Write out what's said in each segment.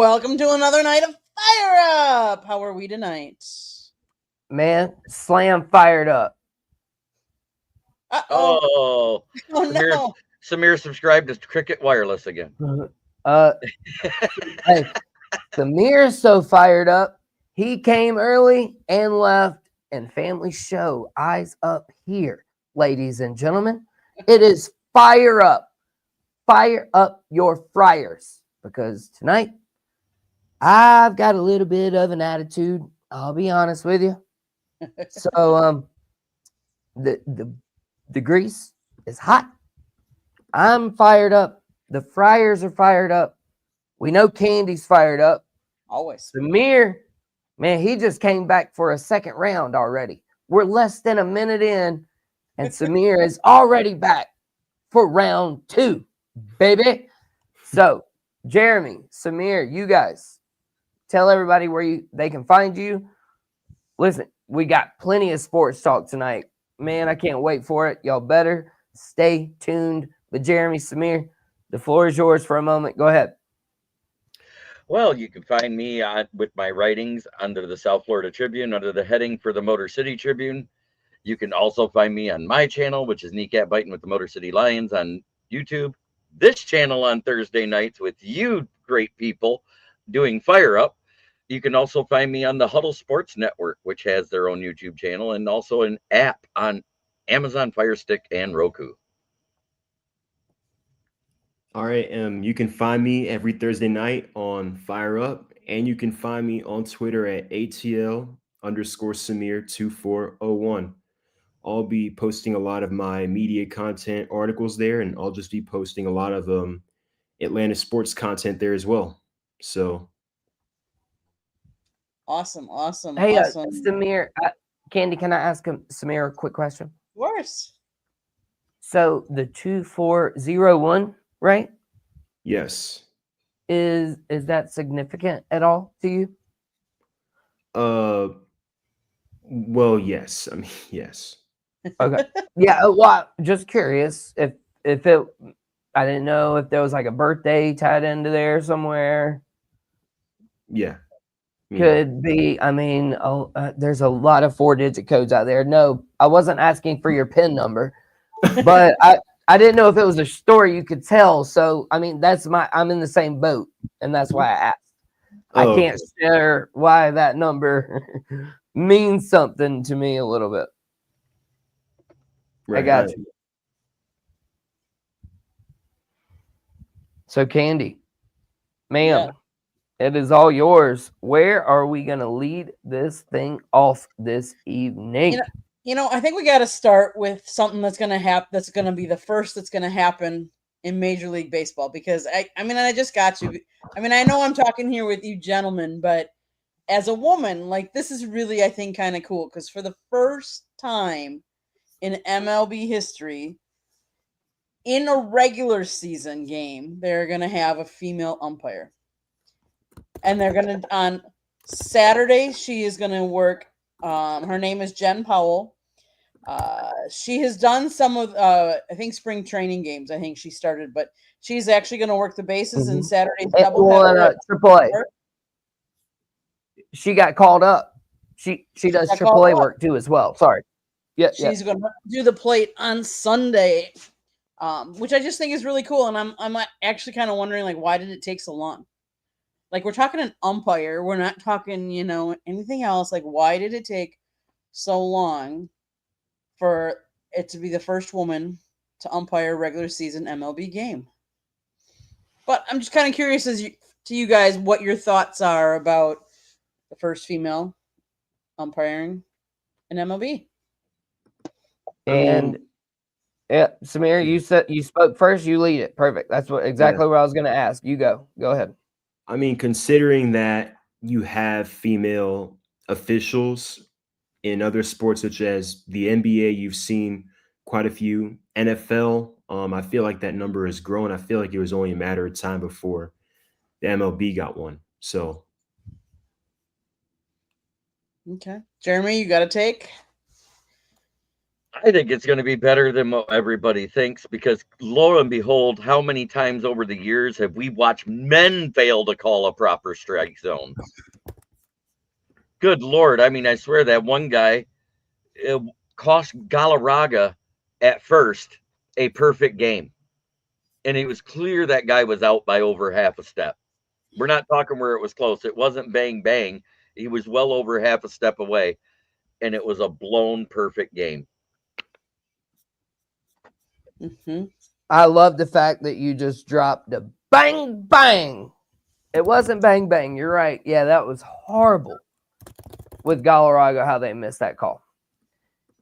welcome to another night of Fire Up. How are we tonight? Man, slam fired up. Oh Samir, no. Samir subscribed to Cricket Wireless again. Hey, Samir's so fired up. He came early and left, and family show eyes up here, ladies and gentlemen. It is fire up. Fire up your fryers, because tonight I've got a little bit of an attitude. I'll be honest with you. So the grease is hot. I'm fired up. The fryers are fired up. We know Candy's fired up. Always. Samir, man, he just came back for a second round already. We're less than a minute in, and Samir is already back for round 2, baby. So, Jeremy, Samir, you guys, tell everybody where they can find you. Listen, we got plenty of sports talk tonight. Man, I can't wait for it. Y'all better stay tuned. But Jeremy, Samir, the floor is yours for a moment. Go ahead. Well, you can find me with my writings under the South Florida Tribune, under the heading for the Motor City Tribune. You can also find me on my channel, which is Kneecap Biting with the Motor City Lions on YouTube. This channel on Thursday nights with you great people doing Fire Up. You can also find me on the Huddle Sports Network, which has their own YouTube channel, and also an app on Amazon Fire Stick and Roku. All right. You can find me every Thursday night on Fire Up, and you can find me on Twitter at ATL_Samir2401. I'll be posting a lot of my media content articles there, and I'll just be posting a lot of Atlanta sports content there as well. So Awesome. Hey, awesome. Samir, Candy, can I ask Samir a quick question? Of course. So the 2401, right? yes. Is that significant at all to you? Well, yes. I mean, yes. Okay. Yeah. Well, just curious if it. I didn't know if there was like a birthday tied into there somewhere. Yeah. Could be. I mean, there's a lot of 4-digit codes out there. No, I wasn't asking for your PIN number, but I didn't know if it was a story you could tell. So I mean, I'm in the same boat, and that's why I asked. I can't share why that number means something to me a little bit. Right. I got you. So, Candy, ma'am, It is all yours. Where are we going to lead this thing off this evening? I think we got to start with something that's going to happen. That's going to be the first that's going to happen in Major League Baseball, because I just got you. I mean, I know I'm talking here with you gentlemen, but as a woman, like, this is really, I think, kind of cool, because for the first time in MLB history, in a regular season game, they're going to have a female umpire. And they're going to, on Saturday, she is going to work. Her name is Jen Powell. She has done some of, I think, spring training games. I think she started, but she's actually going to work the bases in Saturday's doubleheader. AAA. She got called up. She does AAA work too as well. Sorry. Yeah, she's going to do the plate on Sunday, which I just think is really cool. And I'm actually kind of wondering, like, why did it take so long? Like, we're talking an umpire. We're not talking, anything else. Like, why did it take so long for it to be the first woman to umpire a regular season MLB game? But I'm just kind of curious to you guys what your thoughts are about the first female umpiring in MLB. And Samir, you spoke first. You lead it. Perfect. That's exactly what I was going to ask. You go. Go ahead. I mean, considering that you have female officials in other sports such as the NBA, you've seen quite a few. NFL, I feel like that number has grown. I feel like it was only a matter of time before the MLB got one. So, okay, Jeremy, you got a take? I think it's going to be better than what everybody thinks because, lo and behold, how many times over the years have we watched men fail to call a proper strike zone? Good Lord. I mean, I swear that one guy, it cost Galarraga at first a perfect game. And it was clear that guy was out by over half a step. We're not talking where it was close. It wasn't bang, bang. He was well over half a step away. And it was a blown perfect game. Mm-hmm. I love the fact that you just dropped a bang, bang. It wasn't bang, bang. You're right. Yeah, that was horrible with Galarraga, how they missed that call.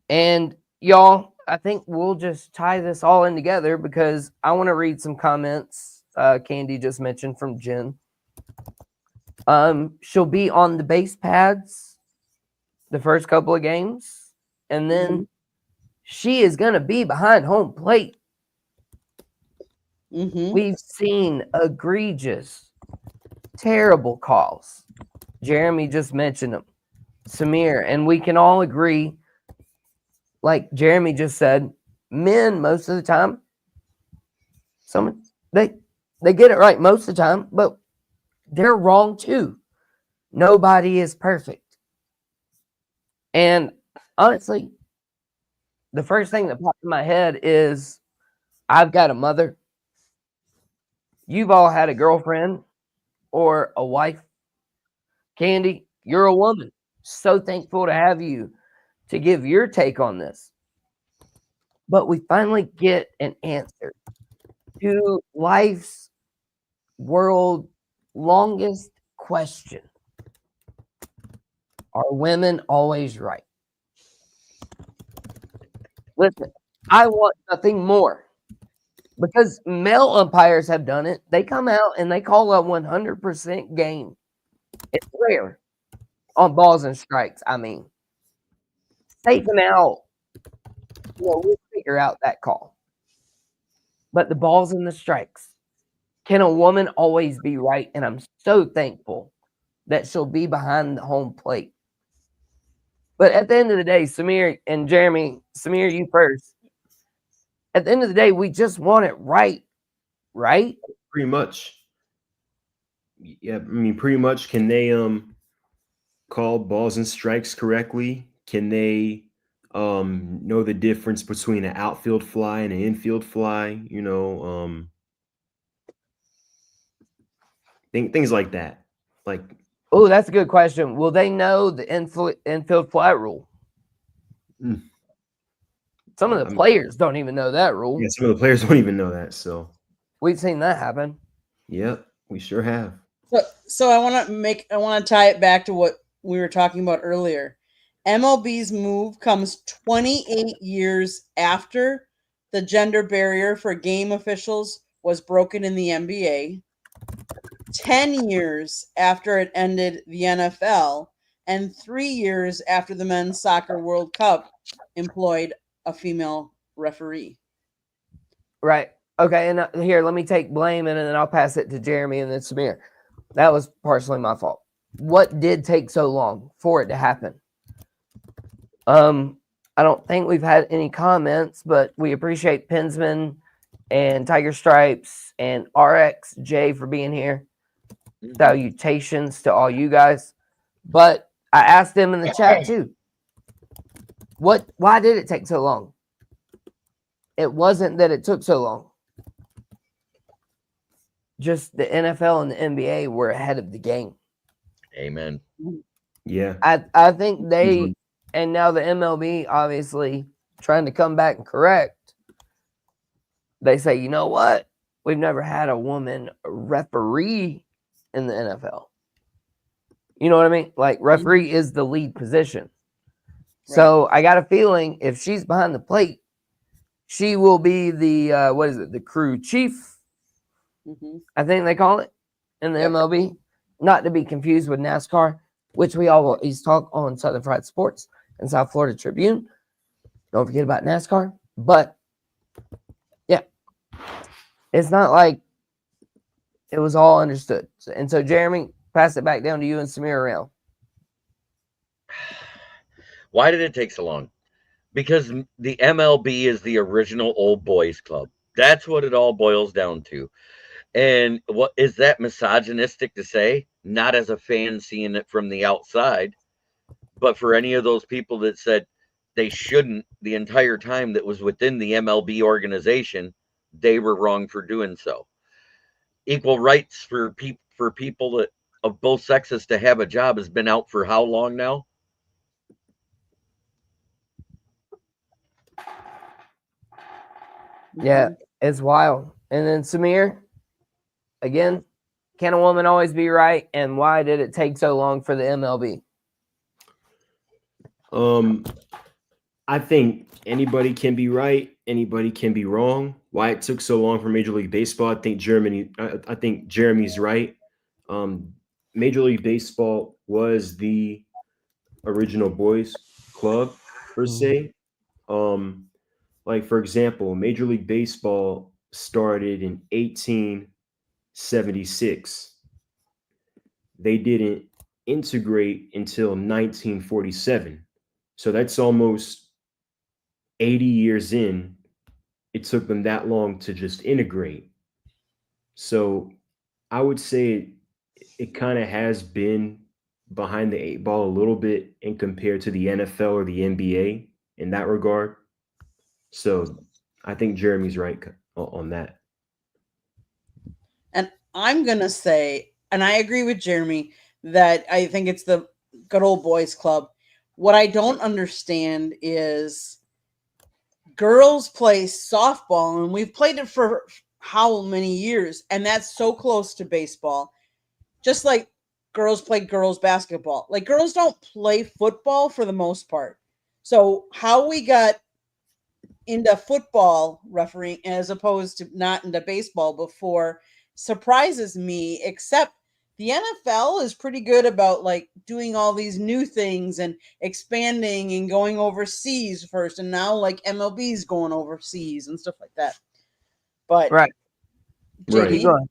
And y'all, I think we'll just tie this all in together because I want to read some comments Candy just mentioned from Jen. She'll be on the base pads the first couple of games, and then she is going to be behind home plate. Mm-hmm. We've seen egregious, terrible calls. Jeremy just mentioned them. Samir, and we can all agree, like Jeremy just said, men most of the time, they get it right most of the time, but they're wrong too. Nobody is perfect. And honestly, the first thing that popped in my head is I've got a mother. You've all had a girlfriend or a wife. Candy, you're a woman. So thankful to have you to give your take on this. But we finally get an answer to life's world longest question. Are women always right? Listen, I want nothing more. Because male umpires have done it. They come out and they call a 100% game. It's rare on balls and strikes. I mean, safe and out. We'll figure out that call. But the balls and the strikes. Can a woman always be right? And I'm so thankful that she'll be behind the home plate. But at the end of the day, Samir and Jeremy, Samir, you first. At the end of the day, we just want it right, right? Pretty much. Yeah, I mean, pretty much. Can they call balls and strikes correctly? Can they know the difference between an outfield fly and an infield fly? Things like that. Like, oh, that's a good question. Will they know the infield fly rule? Some of the players don't even know that rule. Yeah, some of the players don't even know that. So we've seen that happen. Yep, we sure have. So I want to tie it back to what we were talking about earlier. MLB's move comes 28 years after the gender barrier for game officials was broken in the NBA, 10 years after it ended the NFL, and 3 years after the Men's Soccer World Cup employed a female referee. Right. Okay, and here, let me take blame, and then I'll pass it to Jeremy and then Samir. That was partially my fault. What did take so long for it to happen? I don't think we've had any comments, but we appreciate Pinsman and Tiger Stripes and RXJ for being here. Salutations to all you guys. But I asked them in the chat too. Why did it take so long? It wasn't that it took so long. Just the NFL and the NBA were ahead of the game. Amen. Yeah. I think they, and now the MLB obviously trying to come back and correct. They say, you know what? We've never had a woman referee in the NFL. You know what I mean? Like, referee is the lead position. Right. So I got a feeling if she's behind the plate, she will be the the crew chief. I think they call it in the MLB, not to be confused with NASCAR, which we always talk on Southern Fried Sports and South Florida Tribune. Don't forget about NASCAR. But yeah, it's not like it was all understood. And so, Jeremy, pass it back down to you and Samir around. Why did it take so long? because the MLB is the original old boys club. That's what it all boils down to. And what is that misogynistic to say? Not as a fan seeing it from the outside, but for any of those people that said they shouldn't the entire time that was within the MLB organization, they were wrong for doing so. Equal rights for people that of both sexes to have a job has been out for how long now? Yeah, it's wild. And then Samir, again, can a woman always be right? And why did it take so long for the MLB? I think anybody can be right, anybody can be wrong. Why it took so long for Major League Baseball, I think Jeremy's right. Major League Baseball was the original boys club per se. Like for example, Major League Baseball started in 1876. They didn't integrate until 1947. So that's almost 80 years in. It took them that long to just integrate. So I would say it kind of has been behind the eight ball a little bit in compared to the NFL or the NBA in that regard. So I think Jeremy's right on that. And I'm going to say, and I agree with Jeremy, that I think it's the good old boys club. What I don't understand is girls play softball, and we've played it for how many years, and that's so close to baseball. Just like girls play girls basketball. Like girls don't play football for the most part. So how we got into football refereeing as opposed to not into baseball before surprises me, except the NFL is pretty good about like doing all these new things and expanding and going overseas first. And now like MLB is going overseas and stuff like that. But right. JD? Right.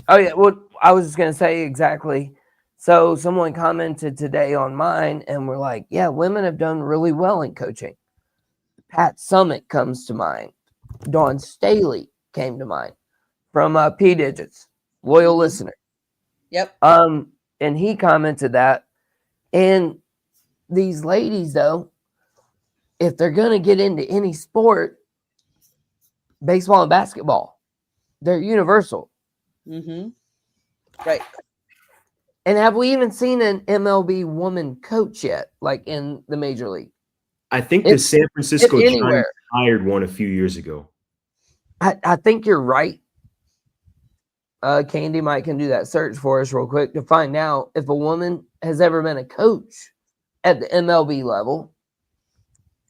Oh yeah. Well, I was just gonna say exactly. So someone commented today on mine and we're like, yeah, women have done really well in coaching. Pat Summitt comes to mind. Dawn Staley came to mind from P Digits, loyal listener. Yep. And he commented that. And these ladies, though, if they're gonna get into any sport, baseball and basketball, they're universal. Mm-hmm. Right. And have we even seen an MLB woman coach yet, like in the major league? I think the San Francisco Giants hired one a few years ago. I think you're right. Candy Mike can do that search for us real quick to find out if a woman has ever been a coach at the MLB level.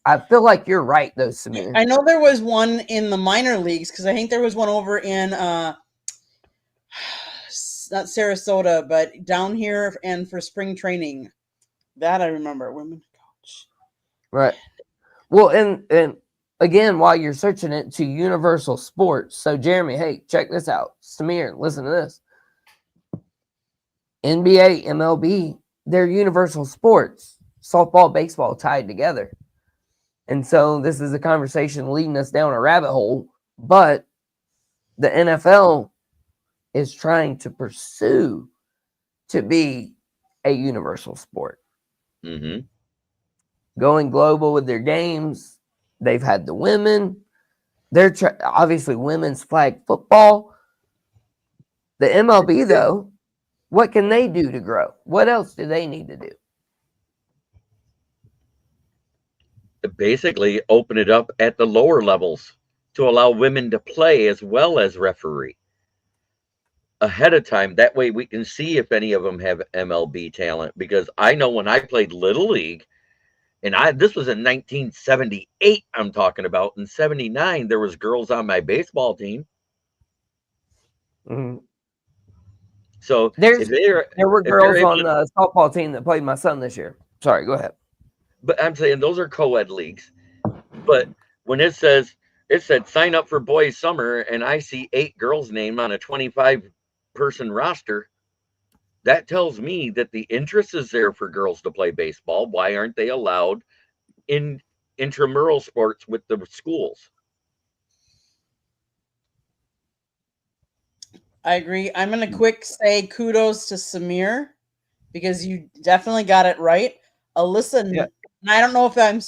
I feel like you're right, though, Samir. I know there was one in the minor leagues because I think there was one over in not Sarasota, but down here and for spring training. That I remember, women coach. Right. Well, and again, while you're searching it to Universal Sports, so Jeremy, hey, check this out. Samir, listen to this. NBA, MLB, they're Universal Sports, softball, baseball tied together. And so this is a conversation leading us down a rabbit hole, but the NFL is trying to pursue to be a universal sport. Mm-hmm. Going global with their games. They've had the women. They're obviously women's flag football. The MLB, though, what can they do to grow? What else do they need to do? Basically, open it up at the lower levels to allow women to play as well as referee ahead of time. That way we can see if any of them have MLB talent, because I know when I played Little League, and this was in 1978 I'm talking about, in 79 there was girls on my baseball team. Mm-hmm. So there were girls on the softball team that played my son this year. Sorry, go ahead. But I'm saying those are co-ed leagues. But when it said sign up for boys summer, and I see 8 girls' name on a 25-person roster, that tells me that the interest is there for girls to play baseball. Why aren't they allowed in intramural sports with the schools. I agree. I'm going to quick say kudos to Samir because you definitely got it right. Alyssa, Yeah. and I don't know if I'm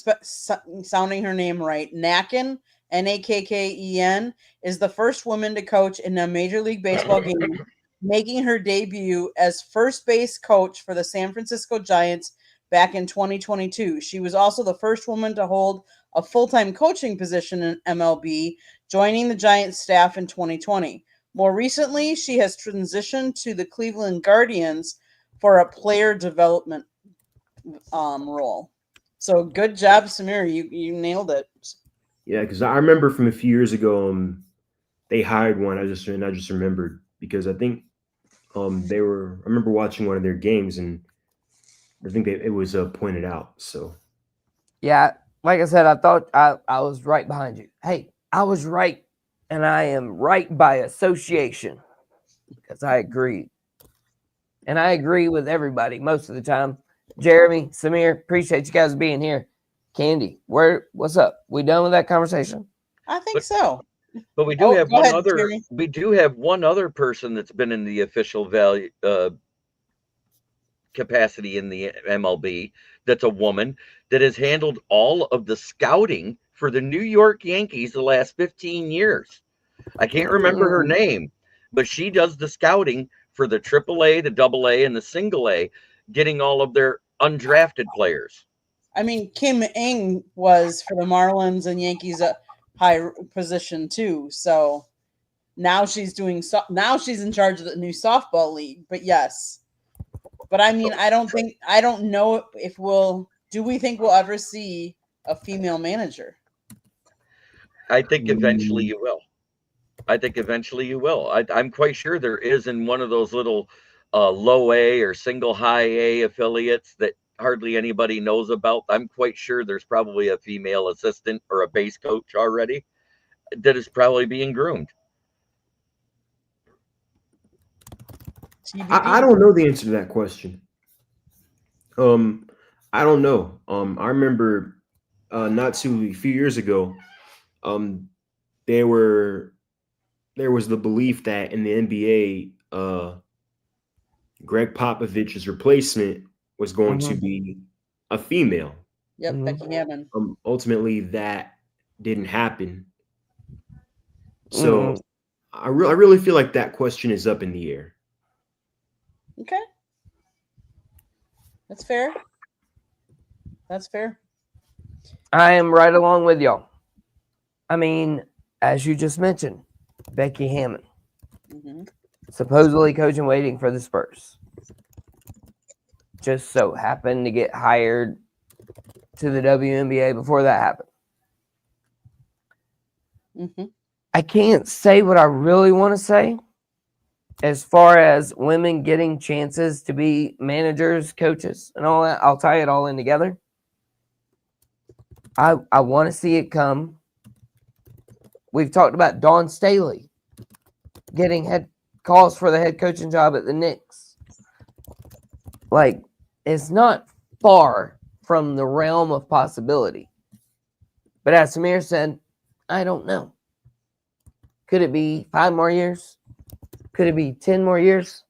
sounding her name right. Nakken, Nakken, is the first woman to coach in a Major League Baseball game, making her debut as first base coach for the San Francisco Giants back in 2022. She was also the first woman to hold a full-time coaching position in MLB, joining the Giants staff in 2020. More recently, she has transitioned to the Cleveland Guardians for a player development role. So good job, Samir. You nailed it. Yeah, because I remember from a few years ago, they hired one. I just remembered because I think they were. I remember watching one of their games, and I think it was pointed out. So Yeah, like I said, I thought I was right behind you. Hey, I was right, and I am right by association because I agreed. And I agree with everybody most of the time. Jeremy, Samir, appreciate you guys being here. Candy, what's up? We done with that conversation? I think so. But we do have go one ahead, other. Jeremy. We do have one other person that's been in the official value capacity in the MLB. That's a woman that has handled all of the scouting for the New York Yankees the last 15 years. I can't remember her name, but she does the scouting for the AAA, the AA, and the single A, getting all of their undrafted players. I mean, Kim Ng was for the Marlins and Yankees a high position too. So now she's doing. Now she's in charge of the new softball league. But yes, but I mean, I don't know if do we think we'll ever see a female manager? I think eventually you will. I'm quite sure there is in one of those little low A or single high A affiliates that hardly anybody knows about. I'm quite sure there's probably a female assistant or a base coach already that is probably being groomed. I don't know the answer to that question. I don't know. I remember not too a few years ago, there was the belief that in the NBA, Greg Popovich's replacement was going to be a female. Yep, Becky Hammond. Ultimately, that didn't happen. So I really feel like that question is up in the air. Okay. That's fair. That's fair. I am right along with y'all. I mean, as you just mentioned, Becky Hammond, supposedly coaching waiting for the Spurs. Just so happened to get hired to the WNBA before that happened. I can't say what I really want to say as far as women getting chances to be managers, coaches, and all that. I'll tie it all in together. I want to see it come. We've talked about Dawn Staley getting head calls for the head coaching job at the Knicks. Like, it's not far from the realm of possibility. But as Samir said, I don't know. Could it be 5 more years? Could it be 10 more years?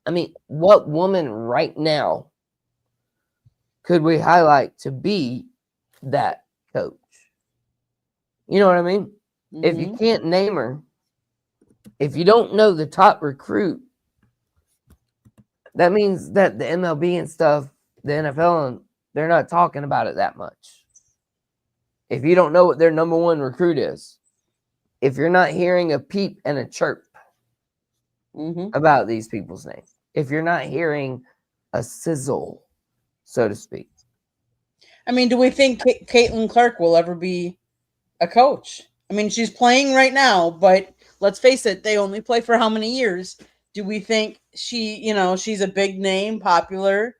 I mean, what woman right now could we highlight to be that coach? You know what I mean? If you can't name her, if you don't know the top recruit, that means that the MLB and stuff, the NFL, they're not talking about it that much. If you don't know what their number one recruit is, if you're not hearing a peep and a chirp about these people's names, if you're not hearing a sizzle, so to speak. I mean, do we think Caitlin Clark will ever be a coach? I mean, she's playing right now, but let's face it, they only play for how many years? Do we think she's a big name, popular?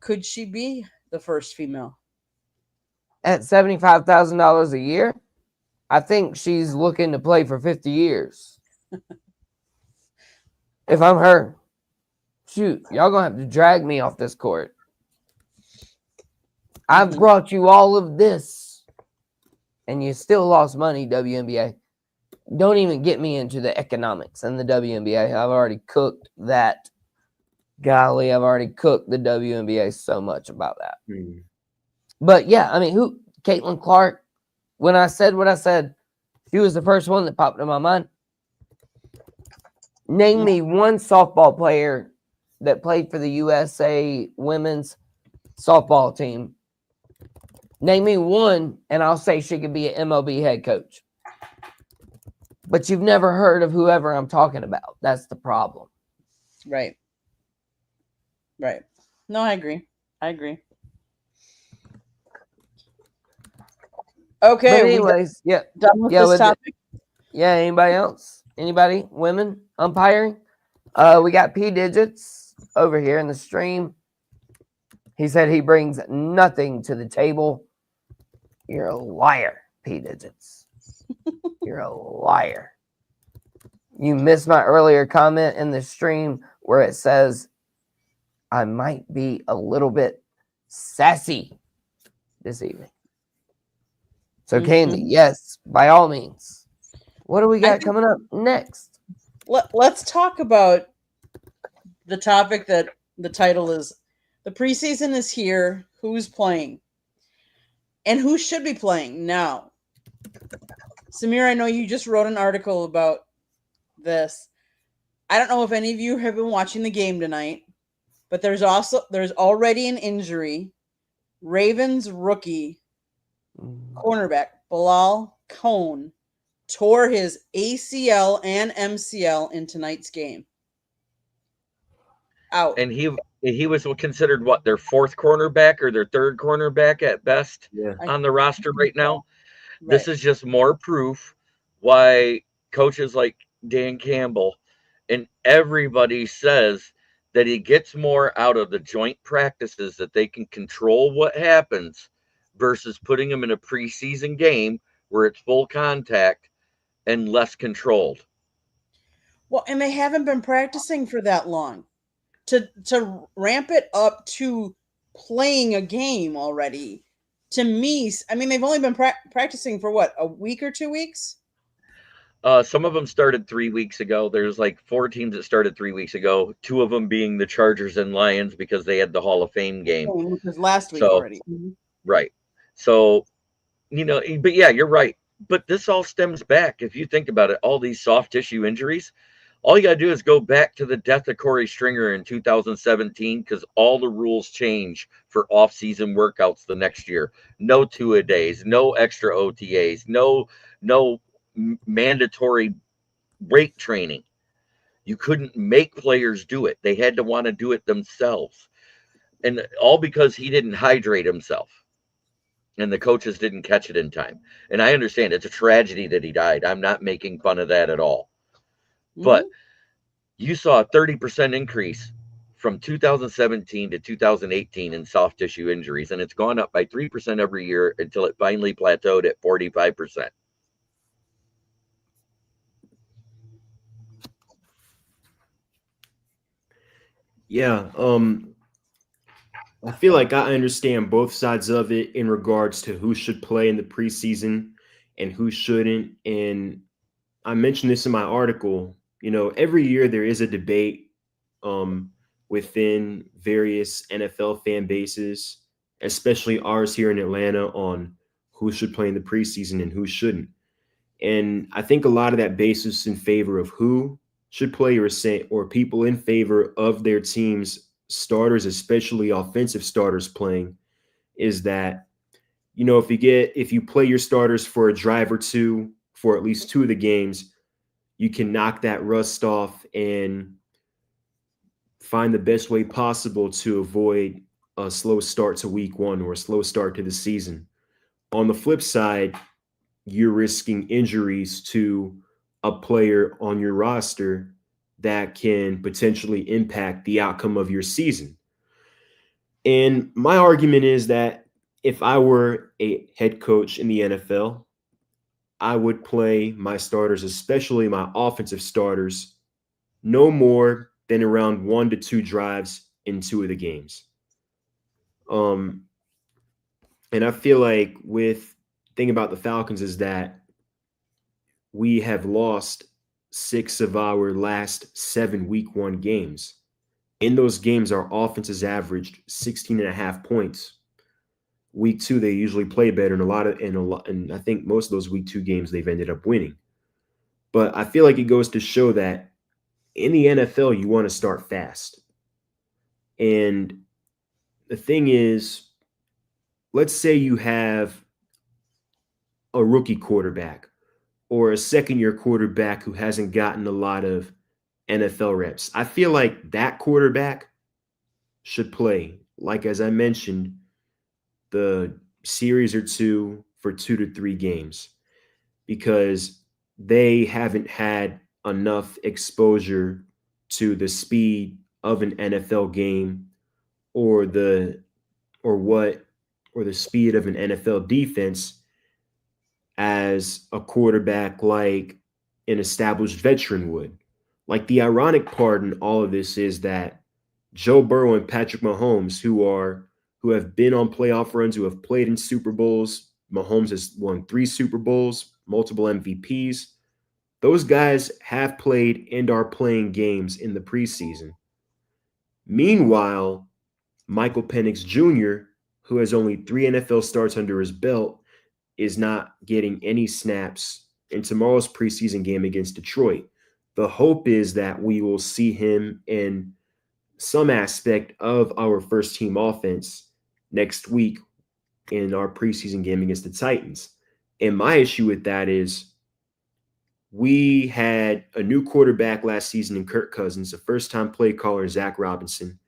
Could she be the first female? At $75,000 a year, I think she's looking to play for 50 years. If I'm her, shoot, y'all gonna have to drag me off this court. I've brought you all of this, and you still lost money, WNBA. Don't even get me into the economics and the WNBA. I've already cooked that. Golly, I've already cooked the WNBA so much about that. Mm. But yeah, I mean, Caitlin Clark, when I said what I said, she was the first one that popped in my mind. Name me one softball player that played for the USA women's softball team. Name me one, and I'll say she could be an MLB head coach. But you've never heard of whoever I'm talking about. That's the problem. Right. Right. No, I agree. Okay. But anyways, yeah. Done with this topic. Yeah, anybody else? Anybody? Women umpiring? We got P Digits over here in the stream. He said he brings nothing to the table. You're a liar, P Digits. You're a liar. You missed my earlier comment in the stream where it says I might be a little bit sassy this evening. So Candy, yes, by all means. What do we got coming up next? Let's talk about the topic that the title is the preseason is here. Who's playing? And who should be playing now? Samir, I know you just wrote an article about this. I don't know if any of you have been watching the game tonight, but there's already an injury. Ravens rookie cornerback Bilal Cohn tore his ACL and MCL in tonight's game. Out. And he was considered what, their fourth cornerback or their third cornerback at best on the roster right now. Right. This is just more proof why coaches like Dan Campbell and everybody says that he gets more out of the joint practices, that they can control what happens versus putting him in a preseason game where it's full contact and less controlled. Well, and they haven't been practicing for that long. To ramp it up to playing a game already, to me, I mean, they've only been practicing for what, a week or 2 weeks? Some of them started 3 weeks ago. There's like 4 teams that started 3 weeks ago. 2 of them being the Chargers and Lions because they had the Hall of Fame game. Which was last week already. Right. So, but yeah, you're right. But this all stems back, if you think about it, all these soft tissue injuries. All you got to do is go back to the death of Corey Stringer in 2017 because all the rules change for off-season workouts the next year. No two-a-days, no extra OTAs, no mandatory weight training. You couldn't make players do it. They had to want to do it themselves. And all because he didn't hydrate himself. And the coaches didn't catch it in time. And I understand it's a tragedy that he died. I'm not making fun of that at all. But you saw a 30% increase from 2017 to 2018 in soft tissue injuries, and it's gone up by 3% every year until it finally plateaued at 45%. Yeah, I feel like I understand both sides of it in regards to who should play in the preseason and who shouldn't. And I mentioned this in my article. Every year there is a debate within various NFL fan bases, especially ours here in Atlanta, on who should play in the preseason and who shouldn't. And I think a lot of that basis in favor of who should play or people in favor of their team's starters, especially offensive starters playing, is that, if you play your starters for a drive or two for at least 2 of the games, you can knock that rust off and find the best way possible to avoid a slow start to week 1 or a slow start to the season. On the flip side, you're risking injuries to a player on your roster that can potentially impact the outcome of your season. And my argument is that if I were a head coach in the NFL, I would play my starters, especially my offensive starters, no more than around 1 to 2 drives in 2 of the games. And I feel like thing about the Falcons is that we have lost 6 of our last 7 week 1 games. In those games, our offense has averaged 16 and a half points. Week 2, they usually play better, and I think most of those week 2 games they've ended up winning. But I feel like it goes to show that in the NFL, you want to start fast. And the thing is, let's say you have a rookie quarterback or a second-year quarterback who hasn't gotten a lot of NFL reps. I feel like that quarterback should play, like as I mentioned, the series or two for 2 to 3 games, because they haven't had enough exposure to the speed of an NFL game or the speed of an NFL defense as a quarterback like an established veteran would. Like, the ironic part in all of this is that Joe Burrow and Patrick Mahomes, who have been on playoff runs, who have played in Super Bowls. Mahomes has won 3 Super Bowls, multiple MVPs. Those guys have played and are playing games in the preseason. Meanwhile, Michael Penix Jr., who has only 3 NFL starts under his belt, is not getting any snaps in tomorrow's preseason game against Detroit. The hope is that we will see him in some aspect of our first team offense next week in our preseason game against the Titans. And my issue with that is we had a new quarterback last season in Kirk Cousins, a first-time play caller, Zach Robinson.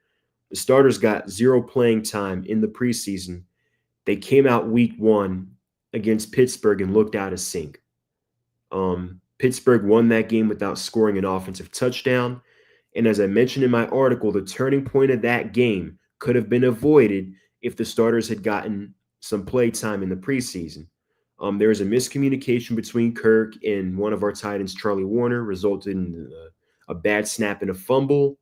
The starters got 0 playing time in the preseason. They came out week 1 against Pittsburgh and looked out of sync. Pittsburgh won that game without scoring an offensive touchdown. And as I mentioned in my article, the turning point of that game could have been avoided if the starters had gotten some play time in the preseason. There was a miscommunication between Kirk and one of our tight ends, Charlie Warner, resulted in a bad snap and a fumble.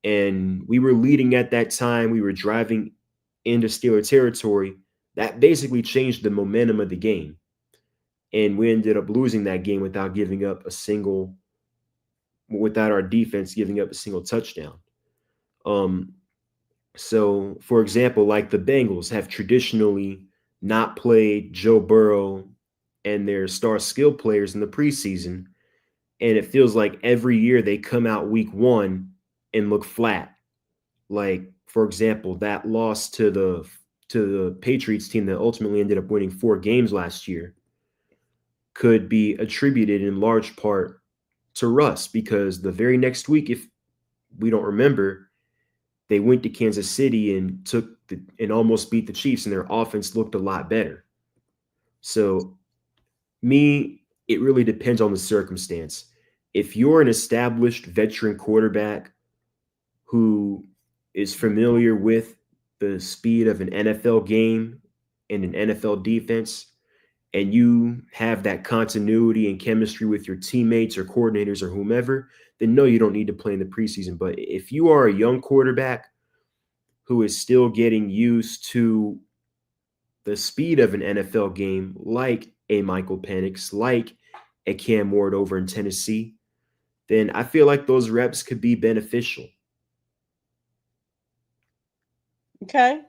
And we were leading at that time. We were driving into Steeler territory. That basically changed the momentum of the game. And we ended up losing that game without our defense giving up a single touchdown. So, for example, like the Bengals have traditionally not played Joe Burrow and their star skill players in the preseason. And it feels like every year they come out week 1 and look flat. Like, for example, that loss to the Patriots team that ultimately ended up winning 4 games last year could be attributed in large part to Russ, because the very next week, if we don't remember, they went to Kansas City and almost beat the Chiefs, and their offense looked a lot better. So, it really depends on the circumstance. If you're an established veteran quarterback who is familiar with the speed of an NFL game and an NFL defense, and you have that continuity and chemistry with your teammates or coordinators or whomever, then no, you don't need to play in the preseason. But if you are a young quarterback who is still getting used to the speed of an NFL game, like a Michael Penix, like a Cam Ward over in Tennessee, then I feel like those reps could be beneficial. Okay.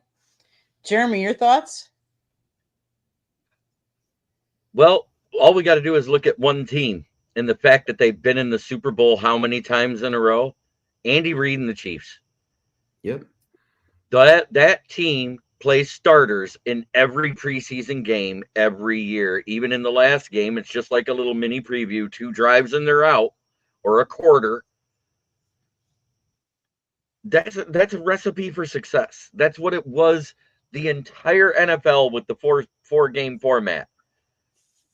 Jeremy, your thoughts? Well, all we got to do is look at one team and the fact that they've been in the Super Bowl how many times in a row? Andy Reid and the Chiefs. Yep. That team plays starters in every preseason game every year. Even in the last game, it's just like a little mini preview, 2 drives and they're out, or a quarter. That's a recipe for success. That's what it was the entire NFL with the four game format.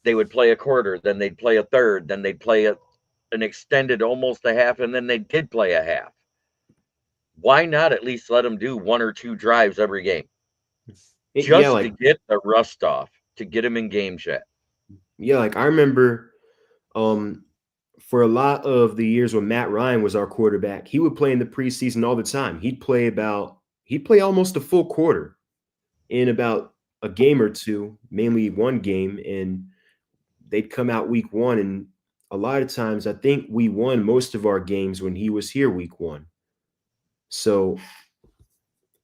They would play a quarter, then they'd play a third, then they'd play an extended almost a half, and then they did play a half. Why not at least let them do 1 or 2 drives every game? To get the rust off, to get them in game shape. Yeah, like I remember for a lot of the years when Matt Ryan was our quarterback, he would play in the preseason all the time. He'd play almost a full quarter in about a game or two, mainly one game, and they'd come out week one. And a lot of times, I think we won most of our games when he was here week one. So,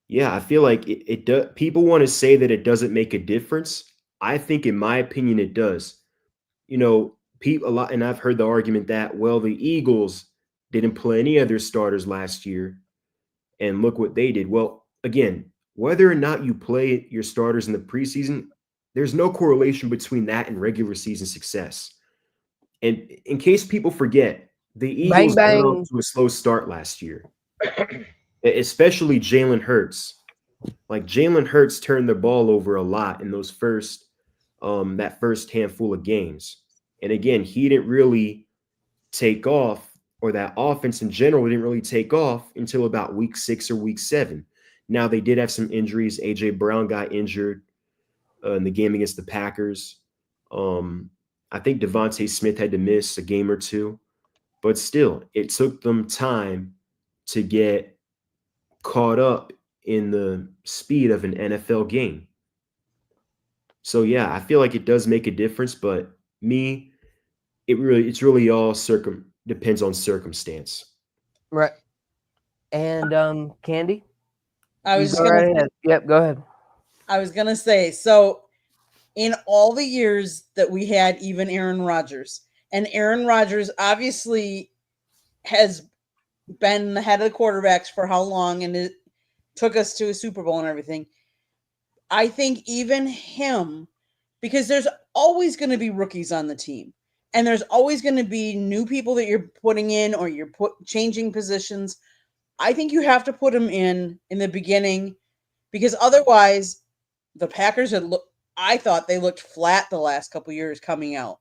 yeah, I feel like it does. People want to say that it doesn't make a difference. I think, in my opinion, it does. People a lot, and I've heard the argument that, well, the Eagles didn't play any of their starters last year, and look what they did. Well, again, whether or not you play your starters in the preseason, there's no correlation between that and regular season success. And in case people forget, the Bang Eagles got off bang. to a slow start last year, especially Jalen Hurts. Like Jalen Hurts turned the ball over a lot in those that first handful of games. And again, he didn't really take off, or that offense in general didn't really take off until about week 6 or week 7. Now they did have some injuries. AJ Brown got injured in the game against the Packers. I think Devontae Smith had to miss a game or two, but still, it took them time to get caught up in the speed of an NFL game. So yeah, I feel like it does make a difference, but it's really all depends on circumstance. Right. And Candy? I was You just go gonna right ahead. Yep, go ahead. I was gonna say, so in all the years that we had even Aaron Rodgers, and Aaron Rodgers obviously has been the head of the quarterbacks for how long, and it took us to a Super Bowl and everything. I think even him, because there's always going to be rookies on the team, and there's always going to be new people that you're putting in, or you're changing positions. I think you have to put them in the beginning, because otherwise the Packers I thought they looked flat the last couple years coming out.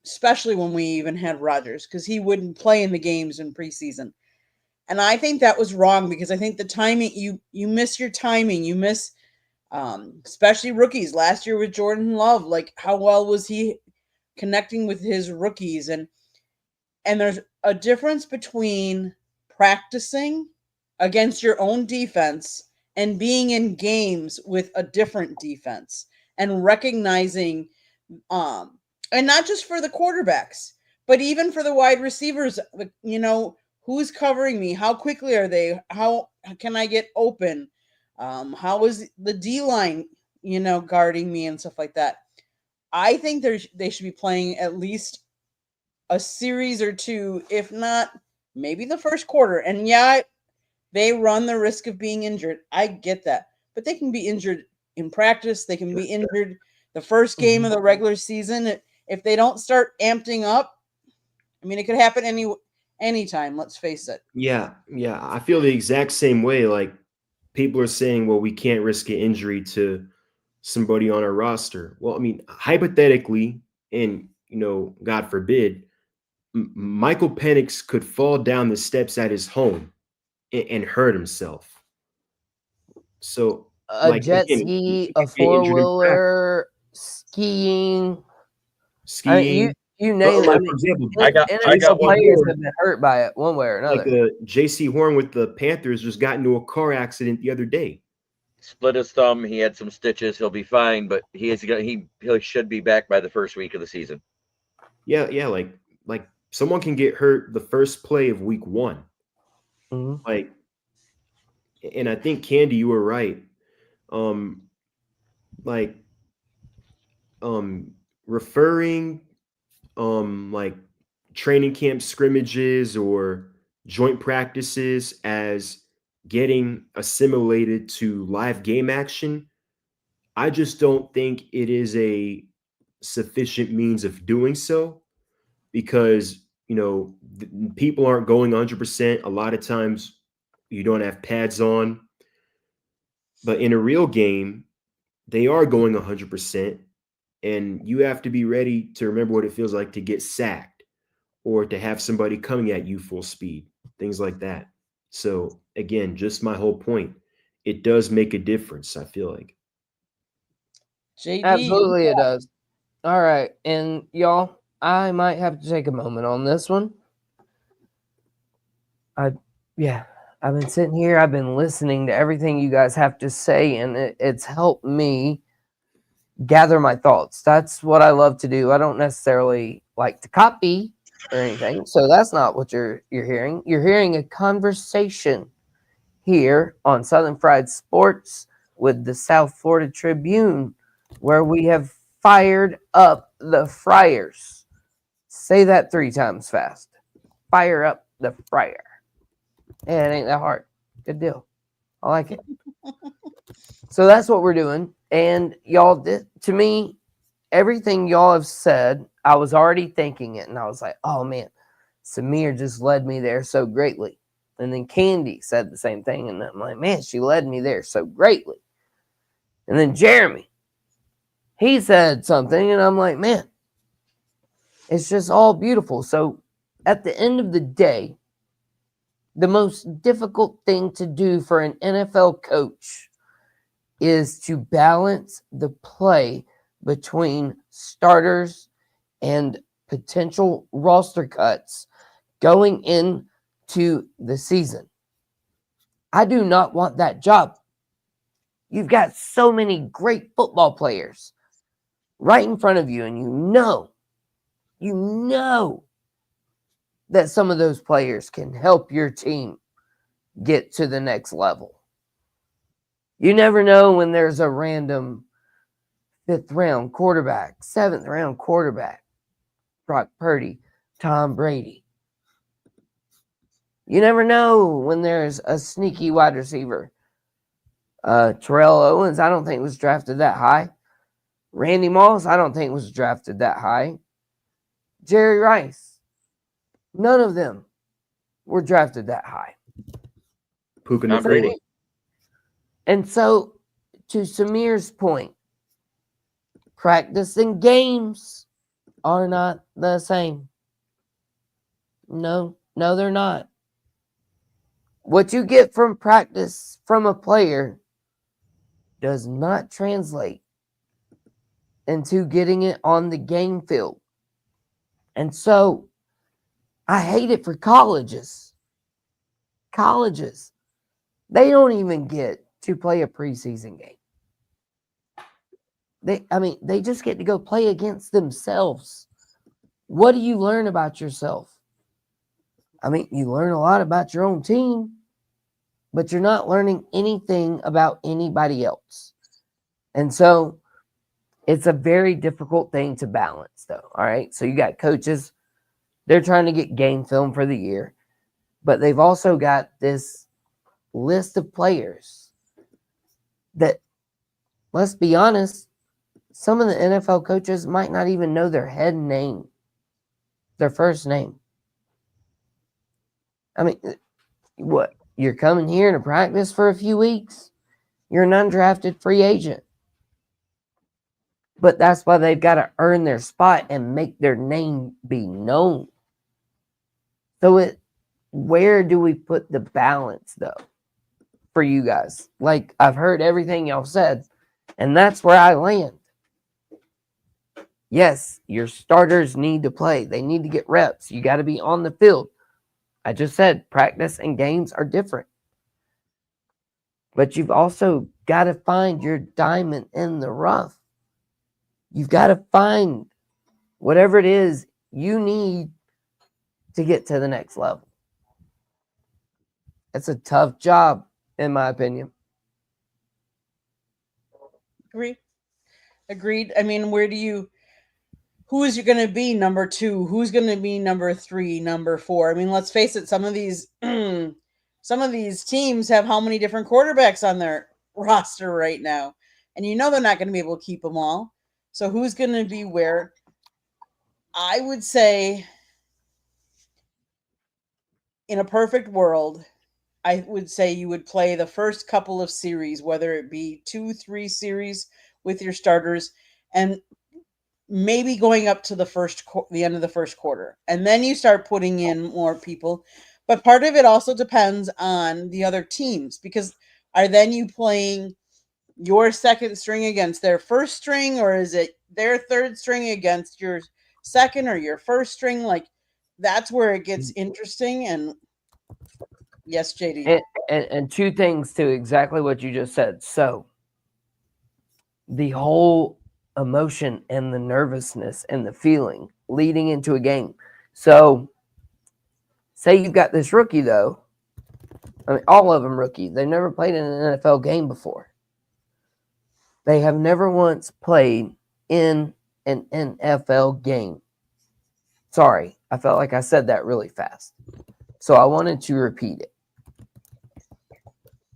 Especially when we even had Rodgers, because he wouldn't play in the games in preseason. And I think that was wrong, because I think the timing, you miss your timing. You miss, especially rookies. Last year with Jordan Love, like how well was he connecting with his rookies? And there's a difference between practicing against your own defense and being in games with a different defense, and recognizing, and not just for the quarterbacks, but even for the wide receivers, who's covering me? How quickly are they? How can I get open? How is the D line, guarding me and stuff like that? I think they should be playing at least a series or two, if not maybe the first quarter. And yeah, they run the risk of being injured. I get that, but they can be injured in practice. They can be injured the first game of the regular season. If they don't start amping up, I mean, it could happen anytime, let's face it. Yeah. I feel the exact same way. Like, people are saying, well, we can't risk an injury to somebody on our roster. Well, I mean, hypothetically, and, God forbid, Michael Penix could fall down the steps at his home and hurt himself. So, A jet ski, a four-wheeler, skiing. I mean, you name it. Like, for example, I got players have been hurt by it one way or another. Like J.C. Horn with the Panthers just got into a car accident the other day. Split his thumb. He had some stitches. He'll be fine, but he should be back by the first week of the season. Yeah. Like someone can get hurt the first play of week 1. Mm-hmm. Like, and I think, Candy, you were right. Referring like training camp scrimmages or joint practices as getting assimilated to live game action, I just don't think it is a sufficient means of doing so, because people aren't going 100%. A lot of times you don't have pads on, but in a real game they are going 100%, and you have to be ready to remember what it feels like to get sacked or to have somebody coming at you full speed, things like that. So again, just my whole point, it does make a difference, I feel like. JD, absolutely, it does. All right, and y'all, I might have to take a moment on this one. I I've been sitting here, I've been listening to everything you guys have to say, and it's helped me gather my thoughts. That's what I love to do. I don't necessarily like to copy or anything, so that's not what you're hearing. You're hearing a conversation here on Southern Fried Sports with the South Florida Tribune, where we have fired up the Friars. Say that 3 times fast. Fire up the Friar. Yeah, it ain't that hard. Good deal. I like it. So that's what we're doing. And y'all, to me, everything y'all have said, I was already thinking it. And I was like, oh, man, Samir just led me there so greatly. And then Candy said the same thing. And I'm like, man, she led me there so greatly. And then Jeremy, he said something. And I'm like, man, it's just all beautiful. So at the end of the day, the most difficult thing to do for an NFL coach is to balance the play between starters and potential roster cuts going into the season. I do not want that job. You've got so many great football players right in front of you, and you know that some of those players can help your team get to the next level. You never know when there's a random 5th round quarterback, 7th round quarterback, Brock Purdy, Tom Brady. You never know when there's a sneaky wide receiver. Terrell Owens, I don't think was drafted that high. Randy Moss, I don't think was drafted that high. Jerry Rice, none of them were drafted that high. Puka Tom Brady. Brady. And so, to Samir's point, practice and games are not the same. No, they're not. What you get from practice from a player does not translate into getting it on the game field. And so, I hate it for colleges. Colleges, they don't even get to play a preseason game. They just get to go play against themselves. What do you learn about yourself? You learn a lot about your own team, but you're not learning anything about anybody else. And so it's a very difficult thing to balance, though. All right. So you got coaches, they're trying to get game film for the year, but they've also got this list of players that, let's be honest, some of the NFL coaches might not even know their head name, their first name. What? You're coming here to practice for a few weeks? You're an undrafted free agent. But that's why they've got to earn their spot and make their name be known. So where do we put the balance, though, for you guys? Like, I've heard everything y'all said, and that's where I land. Yes, your starters need to play. They need to get reps. You got to be on the field. I just said practice and games are different. But you've also got to find your diamond in the rough. You've got to find whatever it is you need to get to the next level. It's a tough job, in my opinion. Agreed. Who is you going to be number 2? Who's going to be number 3, number 4? Let's face it, some of these teams have how many different quarterbacks on their roster right now? And they're not going to be able to keep them all. So who's going to be where? I would say, in a perfect world, I would say you would play the first couple of series, whether it be 2-3 series with your starters, and maybe going up to the end of the first quarter. And then you start putting in more people. But part of it also depends on the other teams, because are then you playing your second string against their first string, or is it their third string against your second or your first string? Like, that's where it gets interesting. And Yes, JD. And two things to exactly what you just said. So the whole emotion and the nervousness and the feeling leading into a game. So say you've got this rookie, though. I mean, all of them rookie. They've never played in an NFL game before. They have never once played in an NFL game. Sorry, I felt like I said that really fast. So I wanted to repeat it.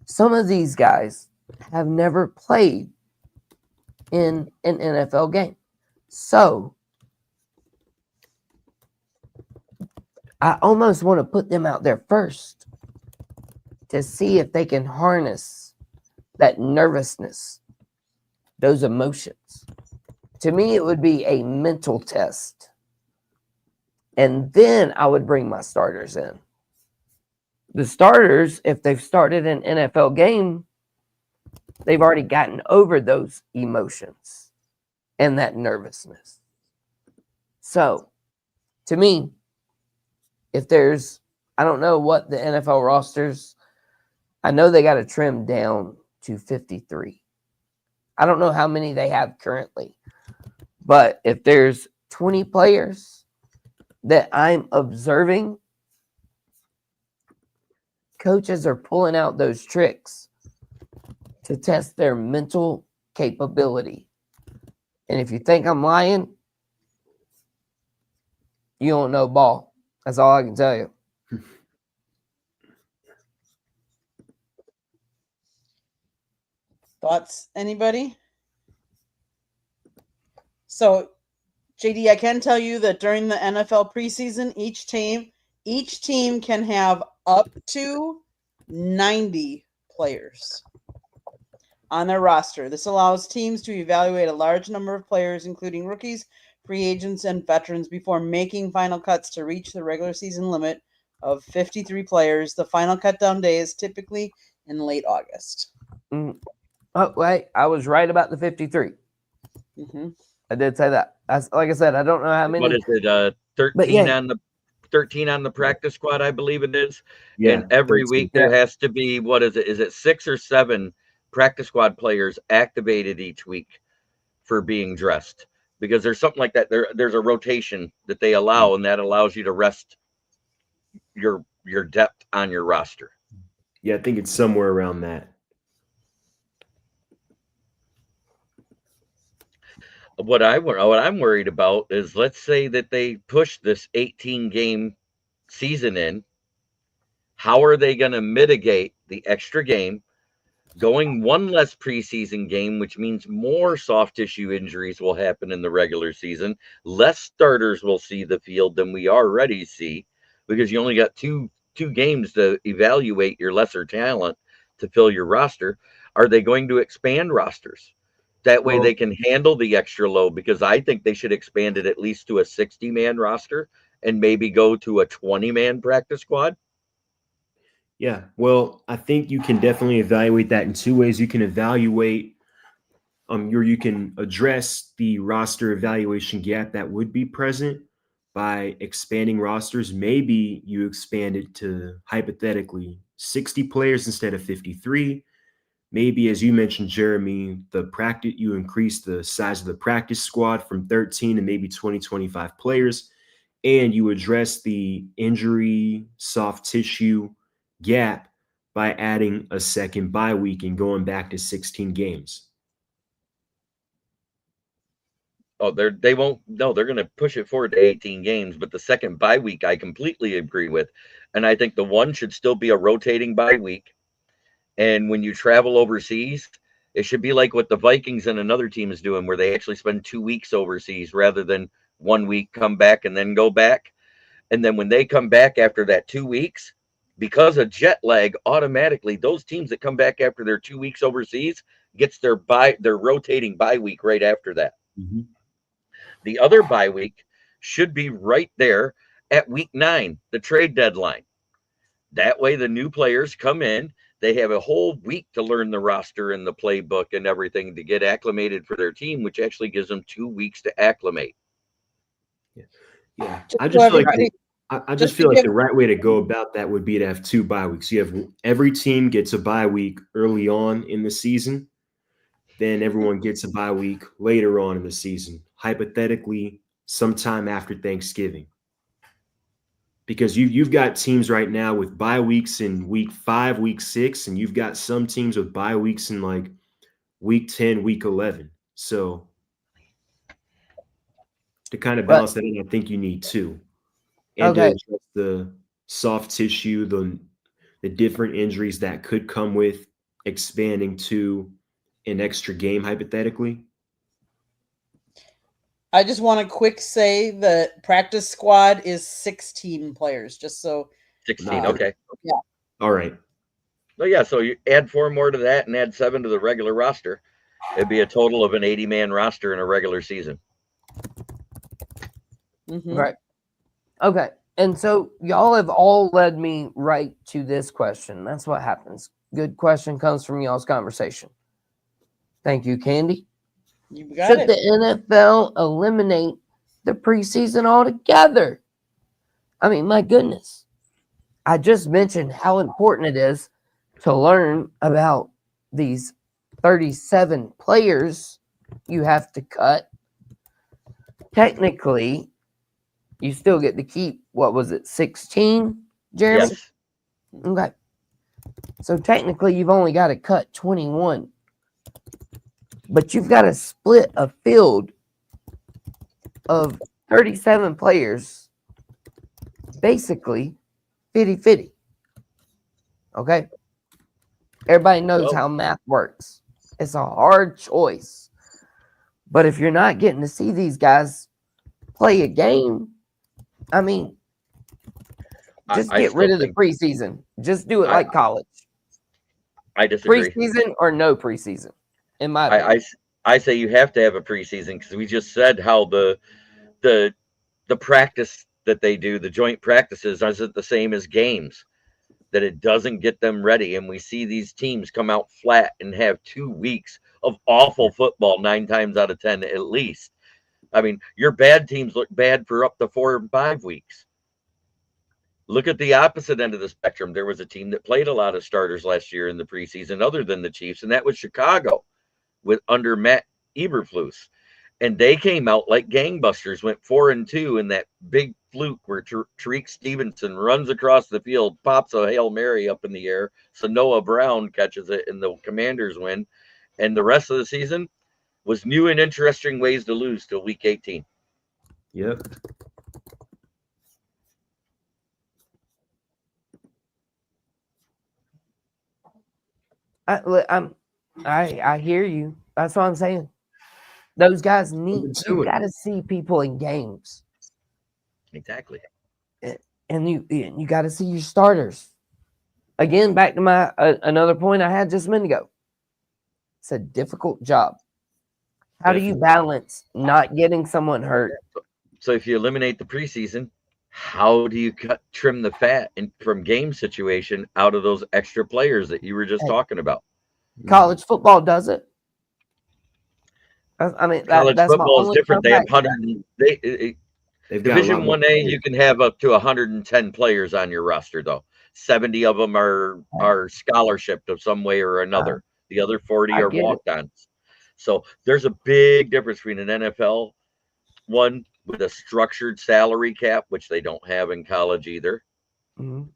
Some of these guys have never played in an NFL game. So I almost want to put them out there first to see if they can harness that nervousness, those emotions. To me, it would be a mental test. And then I would bring my starters in. The starters, if they've started an NFL game, they've already gotten over those emotions and that nervousness. So, to me, if there's, I don't know what the NFL rosters, I know they got to trim down to 53. I don't know how many they have currently. But if there's 20 players that I'm observing, coaches are pulling out those tricks to test their mental capability. And if you think I'm lying, you don't know ball. That's all I can tell you. Thoughts, anybody? So, JD, I can tell you that during the NFL preseason, each team can have up to 90 players on their roster. This allows teams to evaluate a large number of players, including rookies, free agents, and veterans, before making final cuts to reach the regular season limit of 53 players. The final cutdown day is typically in late August. Oh, wait, I was right about the 53. Mm-hmm. I did say that. Like I said, I don't know how many. What is it? 13 on the 13 on the practice squad, I believe it is. Yeah, and every 13. week there has to be, what is it? Is it 6 or 7 practice squad players activated each week for being dressed? Because there's something like that. There's a rotation that they allow, and that allows you to rest your depth on your roster. Yeah, I think it's somewhere around that. What I'm worried about is, let's say that they push this 18 game season in. How are they going to mitigate the extra game, going one less preseason game, which means more soft tissue injuries will happen in the regular season? Less starters will see the field than we already see, because you only got two games to evaluate your lesser talent to fill your roster. Are they going to expand rosters? That way they can handle the extra load, because I think they should expand it at least to a 60-man roster and maybe go to a 20-man practice squad. Yeah, well, I think you can definitely evaluate that in two ways. You can evaluate, you can address the roster evaluation gap that would be present by expanding rosters. Maybe you expand it to, hypothetically, 60 players instead of 53. Maybe, as you mentioned, Jeremy, you increase the size of the practice squad from 13 to maybe 20, 25 players, and you address the injury, soft tissue gap by adding a second bye week and going back to 16 games. Oh, they won't. No, they're going to push it forward to 18 games. But the second bye week, I completely agree with, and I think the one should still be a rotating bye week. And when you travel overseas, it should be like what the Vikings and another team is doing, where they actually spend 2 weeks overseas rather than 1 week, come back, and then go back. And then when they come back after that 2 weeks, because of jet lag, automatically those teams that come back after their 2 weeks overseas gets their rotating bye week right after that. Mm-hmm. The other bye week should be right there at week 9, the trade deadline. That way the new players come in. They have a whole week to learn the roster and the playbook and everything to get acclimated for their team, which actually gives them 2 weeks to acclimate. Yeah. I just feel like I Just just feel to like give the right way to go about that would be to have 2 bye weeks. You have every team gets a bye week early on in the season, then everyone gets a bye week later on in the season, hypothetically, sometime after Thanksgiving. Because you've got teams right now with bye weeks in week 5, week 6, and you've got some teams with bye weeks in like week 10, week 11. So to kind of But balance that in, I think you need 2. And to okay, address the soft tissue, the different injuries that could come with expanding to an extra game, hypothetically. I just want to quick say the practice squad is 16 players, just so 16. Nah, Okay. all right. Well, yeah. So you add 4 more to that and add 7 to the regular roster. It'd be a total of an 80-man roster in a regular season. right. Okay. And so y'all have all led me right to this question. That's what happens. Good question comes from y'all's conversation. Thank you, Candy. You got Should it. the NFL eliminate the preseason altogether? I mean, my goodness. I just mentioned how important it is to learn about these 37 players you have to cut. Technically, you still get to keep, what was it, 16, Jeremy? Yes. Okay. So technically, you've only got to cut 21. But you've got to split a field of 37 players, basically 50-50. Okay? Everybody knows Well, how math works. It's a hard choice. But if you're not getting to see these guys play a game, I mean, just I get rid still of the think preseason. Just do it I- like college. I disagree. Preseason or no preseason, in my opinion. I say you have to have a preseason because we just said how the practice that they do, the joint practices, isn't the same as games. That it doesn't get them ready, and we see these teams come out flat and have 2 weeks of awful football 9 times out of 10 at least. I mean, your bad teams look bad for up to 4 or 5 weeks. Look at the opposite end of the spectrum. There was a team that played a lot of starters last year in the preseason, other than the Chiefs, and that was Chicago, with under Matt Eberflus, and they came out like gangbusters. Went 4-2 in that big fluke where Tariq Stevenson runs across the field, pops a Hail Mary up in the air, so Noah Brown catches it, and the Commanders win. And the rest of the season was new and interesting ways to lose till week 18. Yep. I hear you. That's what I'm saying. Those guys need, Let's you do it. got to see people in games, Exactly. and you got to see your starters. Again, back to my another point I had just a minute ago. It's a difficult job. How do you Definitely. balance not getting someone hurt? So if you eliminate the preseason, how do you trim the fat from game situation out of those extra players that you were just Hey. talking about? College football does it. I mean, College that's my football is only different. They have comeback to that. They've got a lot Division more 1A, players. you can have up to 110 players on your roster, though. 70 of them are scholarshiped of some way or another. The other 40 I are get it. walk-ons. So there's a big difference between an NFL one with a structured salary cap, which they don't have in college either. Mhm.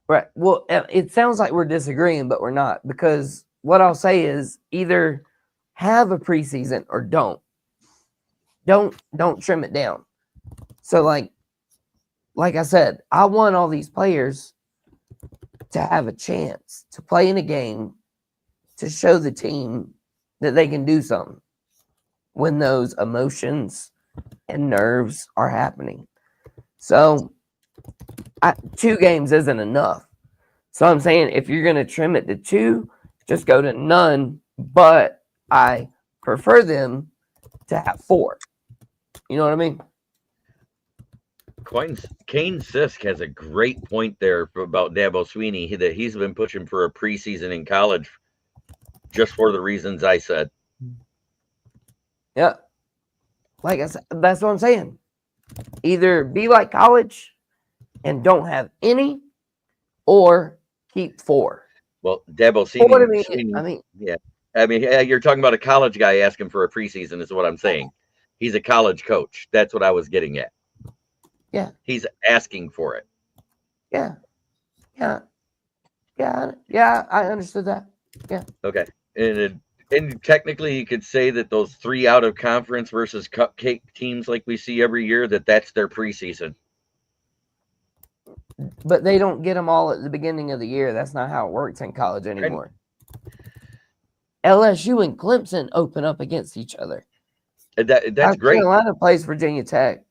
Right. Well, it sounds like we're disagreeing, but we're not, because what I'll say is either have a preseason or don't. Don't trim it down. So like I said, I want all these players to have a chance to play in a game, to show the team that they can do something when those emotions and nerves are happening. So 2 games isn't enough. So I'm saying if you're going to trim it to 2, just go to none, but I prefer them to have 4. You know what I mean? Kane Sisk has a great point there about Dabo Sweeney, that he's been pushing for a preseason in college just for the reasons I said. Yeah. Like I said, that's what I'm saying. Either be like college and don't have any, or keep 4. Well, Dabo 4 to me, Sweeney, yeah. I mean, you're talking about a college guy asking for a preseason is what I'm saying. He's a college coach. That's what I was getting at. Yeah. He's asking for it. Yeah. I understood that. Yeah. Okay. And technically, you could say that those 3 out of conference versus cupcake teams like we see every year, that's their preseason. But they don't get them all at the beginning of the year. That's not how it works in college anymore. LSU and Clemson open up against each other. That's South great. Carolina plays Virginia Tech.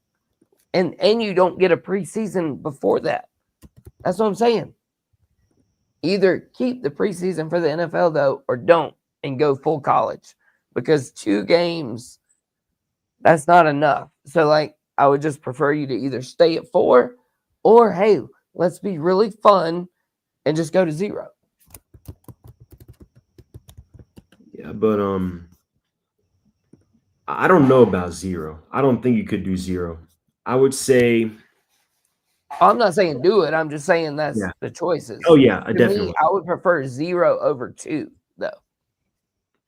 And you don't get a preseason before that. That's what I'm saying. Either keep the preseason for the NFL, though, or don't and go full college. Because 2 games, that's not enough. So, like, I would just prefer you to either stay at 4 or, hey, let's be really fun and just go to 0. Yeah, but I don't know about 0. I don't think you could do 0. I would say I'm not saying do it. I'm just saying that's the choices. Oh yeah, definitely. I would prefer 0 over 2, though.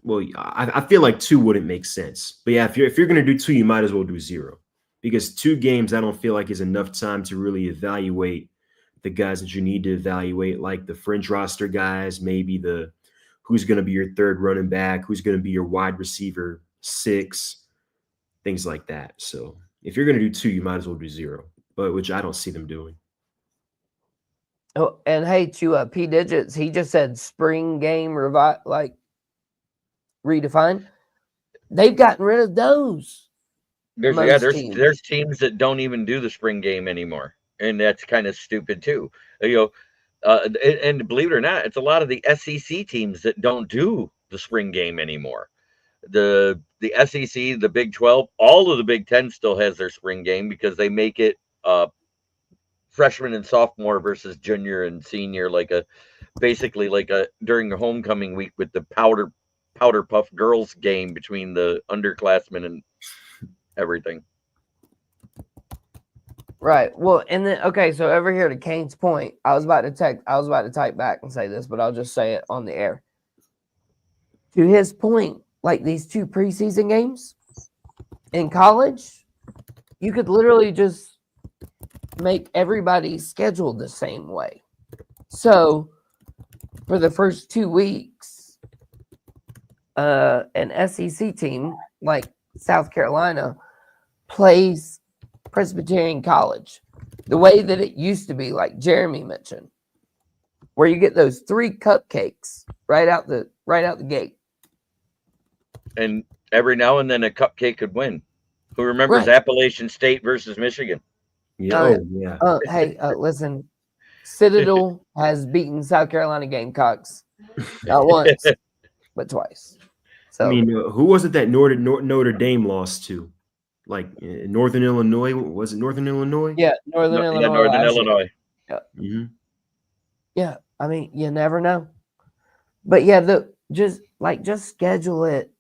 Well, I feel like 2 wouldn't make sense. But yeah, if you're gonna do 2, you might as well do 0. Because 2 games I don't feel like is enough time to really evaluate the guys that you need to evaluate, like the fringe roster guys, maybe who's gonna be your 3rd running back, who's gonna be your wide receiver 6, things like that. So if you're gonna do 2, you might as well do 0. But which I don't see them doing. Oh, and hey, to P Digits, he just said spring game redefine. They've gotten rid of those. There's teams that don't even do the spring game anymore, and that's kind of stupid too. And believe it or not, it's a lot of the SEC teams that don't do the spring game anymore. The SEC, the Big 12, all of the Big 10 still has their spring game because they make it freshman and sophomore versus junior and senior, basically during the homecoming week with the powder puff girls game between the underclassmen and everything. Right. Well, and then okay, so over here to Kane's point, I was about to type back and say this, but I'll just say it on the air. To his point, like these 2 preseason games in college, you could literally just make everybody scheduled the same way. So for the first 2 weeks, an SEC team like South Carolina plays Presbyterian College the way that it used to be, like Jeremy mentioned, where you get those 3 cupcakes right out the gate. And every now and then a cupcake could win. Who remembers Appalachian State versus Michigan? Yeah. Hey, listen, Citadel has beaten South Carolina Gamecocks not once, but twice. So I mean, who was it that Notre Dame lost to? Like Northern Illinois? Was it Northern Illinois? Yeah, Northern Illinois. Yeah, Northern Illinois. Yeah. Mm-hmm. Yeah, I mean, you never know. But yeah, just schedule it.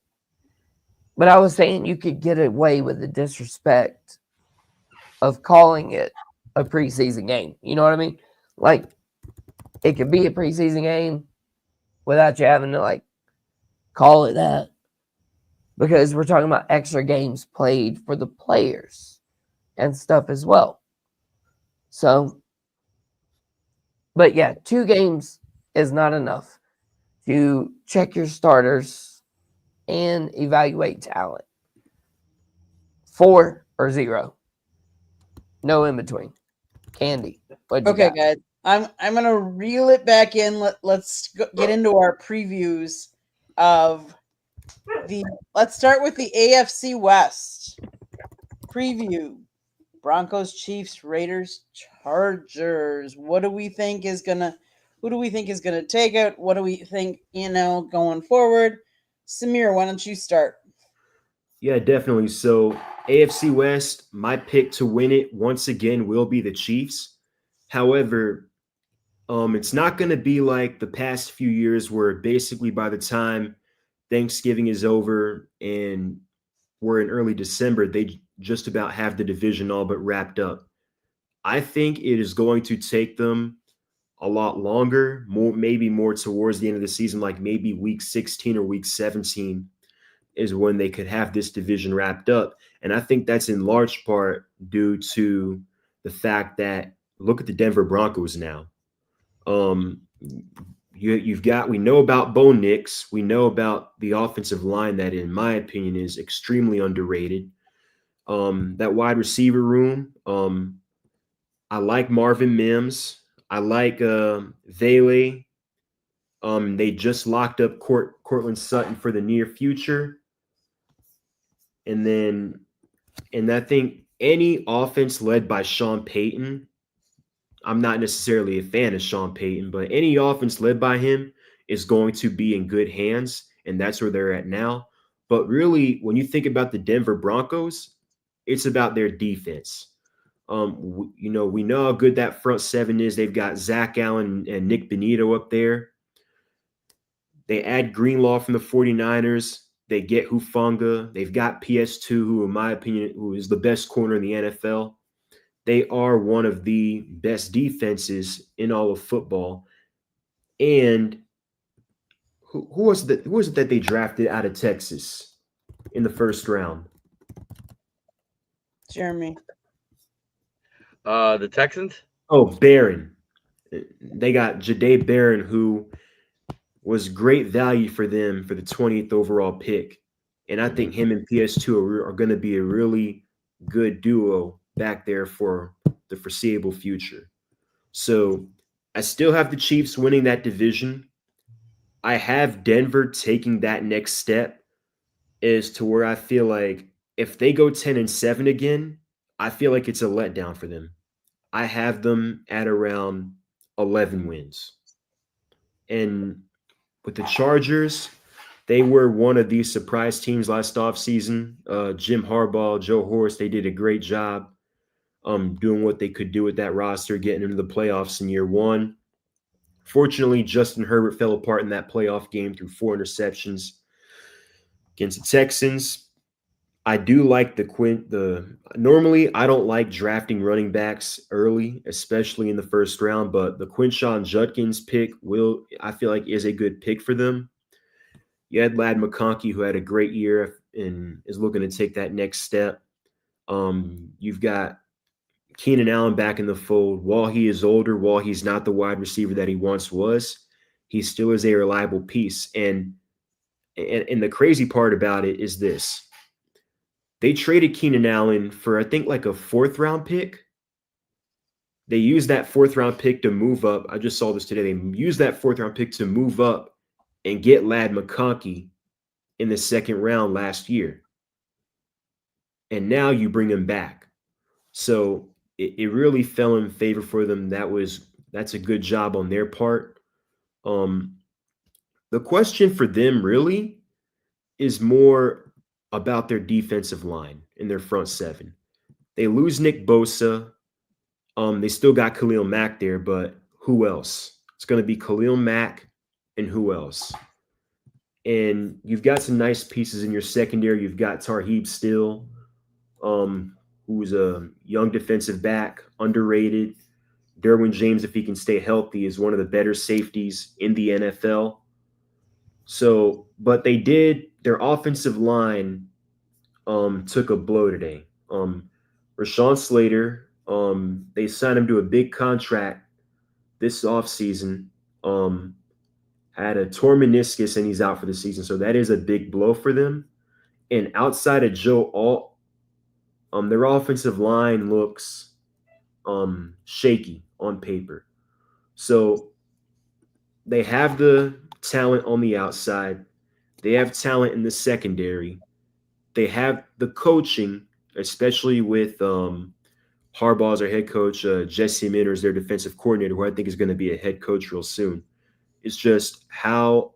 But I was saying you could get away with the disrespect of calling it a preseason game. You know what I mean? Like, it could be a preseason game without you having to call it that, because we're talking about extra games played for the players and stuff as well. So, but yeah, 2 games is not enough to check your starters and evaluate talent. 4 or 0. No in between. Candy. Okay, guys. I'm gonna reel it back in. Let's get into our previews of let's start with the AFC West preview. Broncos, Chiefs, Raiders, Chargers. Who do we think is gonna take it? What do we think, going forward? Samir, why don't you start? Yeah, definitely. So AFC West, my pick to win it once again will be the Chiefs. However, it's not going to be like the past few years where basically by the time Thanksgiving is over and we're in early December, just about have the division all but wrapped up. I think it is going to take them a lot longer, maybe more towards the end of the season, like maybe week 16 or week 17 is when they could have this division wrapped up. And I think that's in large part due to the fact that look at the Denver Broncos now. We know about Bo Nix. We know about the offensive line that, in my opinion, is extremely underrated. That wide receiver room. I like Marvin Mims. I like Vele. They just locked up Cortland Sutton for the near future. And I think any offense led by Sean Payton, I'm not necessarily a fan of Sean Payton, but any offense led by him is going to be in good hands, and that's where they're at now. But really, when you think about the Denver Broncos, it's about their defense. We know how good that front seven is. They've got Zach Allen and Nick Benito up there. They add Greenlaw from the 49ers. They get Hufanga. They've got PS2, who, in my opinion, who is the best corner in the NFL. They are one of the best defenses in all of football. And who was it that they drafted out of Texas in the first round? Jeremy. The Texans? Oh, Barron. They got Jahdae Barron, who was great value for them for the 20th overall pick. And I think him and PS2 are going to be a really good duo back there for the foreseeable future. So I still have the Chiefs winning that division. I have Denver taking that next step as to where I feel like if they go 10-7 again, I feel like it's a letdown for them. I have them at around 11 wins. And with the Chargers, they were one of these surprise teams last offseason. Jim Harbaugh, Joe Horst, they did a great job doing what they could do with that roster, getting into the playoffs in year one. Fortunately, Justin Herbert fell apart in that playoff game through 4 interceptions against the Texans. I do like normally I don't like drafting running backs early, especially in the first round, but the Quinshon Judkins pick I feel like is a good pick for them. You had Ladd McConkey, who had a great year and is looking to take that next step. You've got Keenan Allen back in the fold. While he is older, while he's not the wide receiver that he once was, he still is a reliable piece. And the crazy part about it is this. They traded Keenan Allen for, I think, like a 4th round pick. They used that 4th round pick to move up. I just saw this today. They used that 4th round pick to move up and get Ladd McConkey in the 2nd round last year. And now you bring him back. So it really fell in favor for them. That's a good job on their part. The question for them really is more about their defensive line and their front seven. They lose Nick Bosa. They still got Khalil Mack there, but who else? It's going to be Khalil Mack and who else? And you've got some nice pieces in your secondary. You've got Tarheeb Still, who's a young defensive back, underrated. Derwin James, if he can stay healthy, is one of the better safeties in the NFL. So, but their offensive line took a blow today. Rashawn Slater, they signed him to a big contract this offseason. Had a torn meniscus and he's out for the season. So that is a big blow for them. And outside of Joe Alt, their offensive line looks shaky on paper. So they have the talent on the outside. They have talent in the secondary. They have the coaching, especially with Harbaugh as their head coach, Jesse Minter as their defensive coordinator, who I think is going to be a head coach real soon. It's just how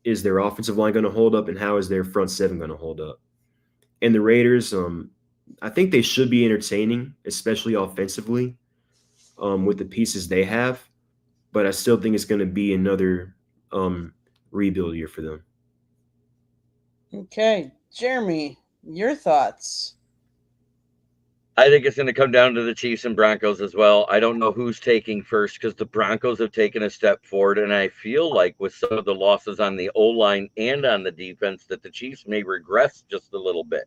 is their offensive line going to hold up and how is their front seven going to hold up? And the Raiders, I think they should be entertaining, especially offensively, with the pieces they have. But I still think it's going to be another rebuild year for them. Okay. Jeremy, your thoughts? I think it's going to come down to the Chiefs and Broncos as well. I don't know who's taking first because the Broncos have taken a step forward, and I feel like with some of the losses on the O-line and on the defense that the Chiefs may regress just a little bit.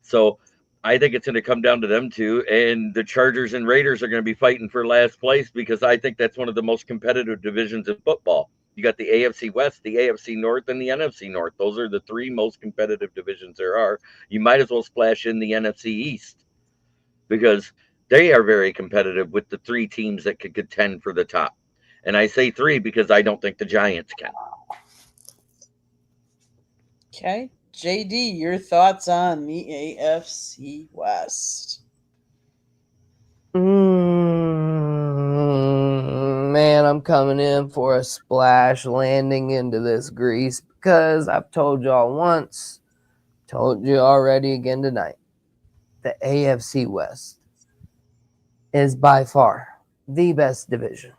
So I think it's going to come down to them two, and the Chargers and Raiders are going to be fighting for last place because I think that's one of the most competitive divisions in football. You got the AFC West, the AFC North, and the NFC North. Those are the three most competitive divisions there are. You might as well splash in the NFC East because they are very competitive with the three teams that could contend for the top. And I say three because I don't think the Giants can. Okay. JD, your thoughts on the AFC West? Man, I'm coming in for a splash landing into this grease because I've told y'all once, told you already again tonight. The AFC West is by far the best division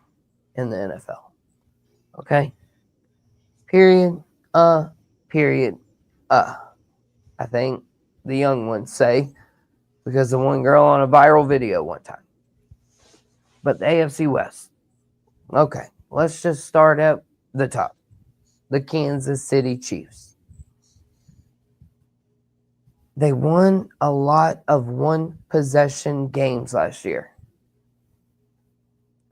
in the NFL. Okay? Period. Period. I think the young ones say, because the one girl on a viral video one time. But the AFC West. Okay, let's just start at the top. The Kansas City Chiefs. They won a lot of one-possession games last year.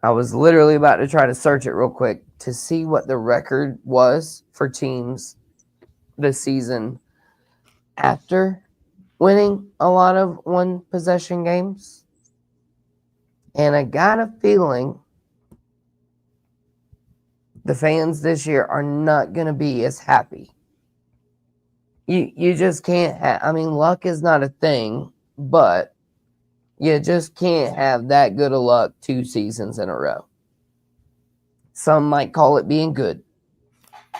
I was literally about to try to search it real quick to see what the record was for teams this season after winning a lot of one-possession games. And I got a feeling the fans this year are not going to be as happy. You just can't have, I mean, luck is not a thing, but you just can't have that good of luck 2 seasons in a row. Some might call it being good.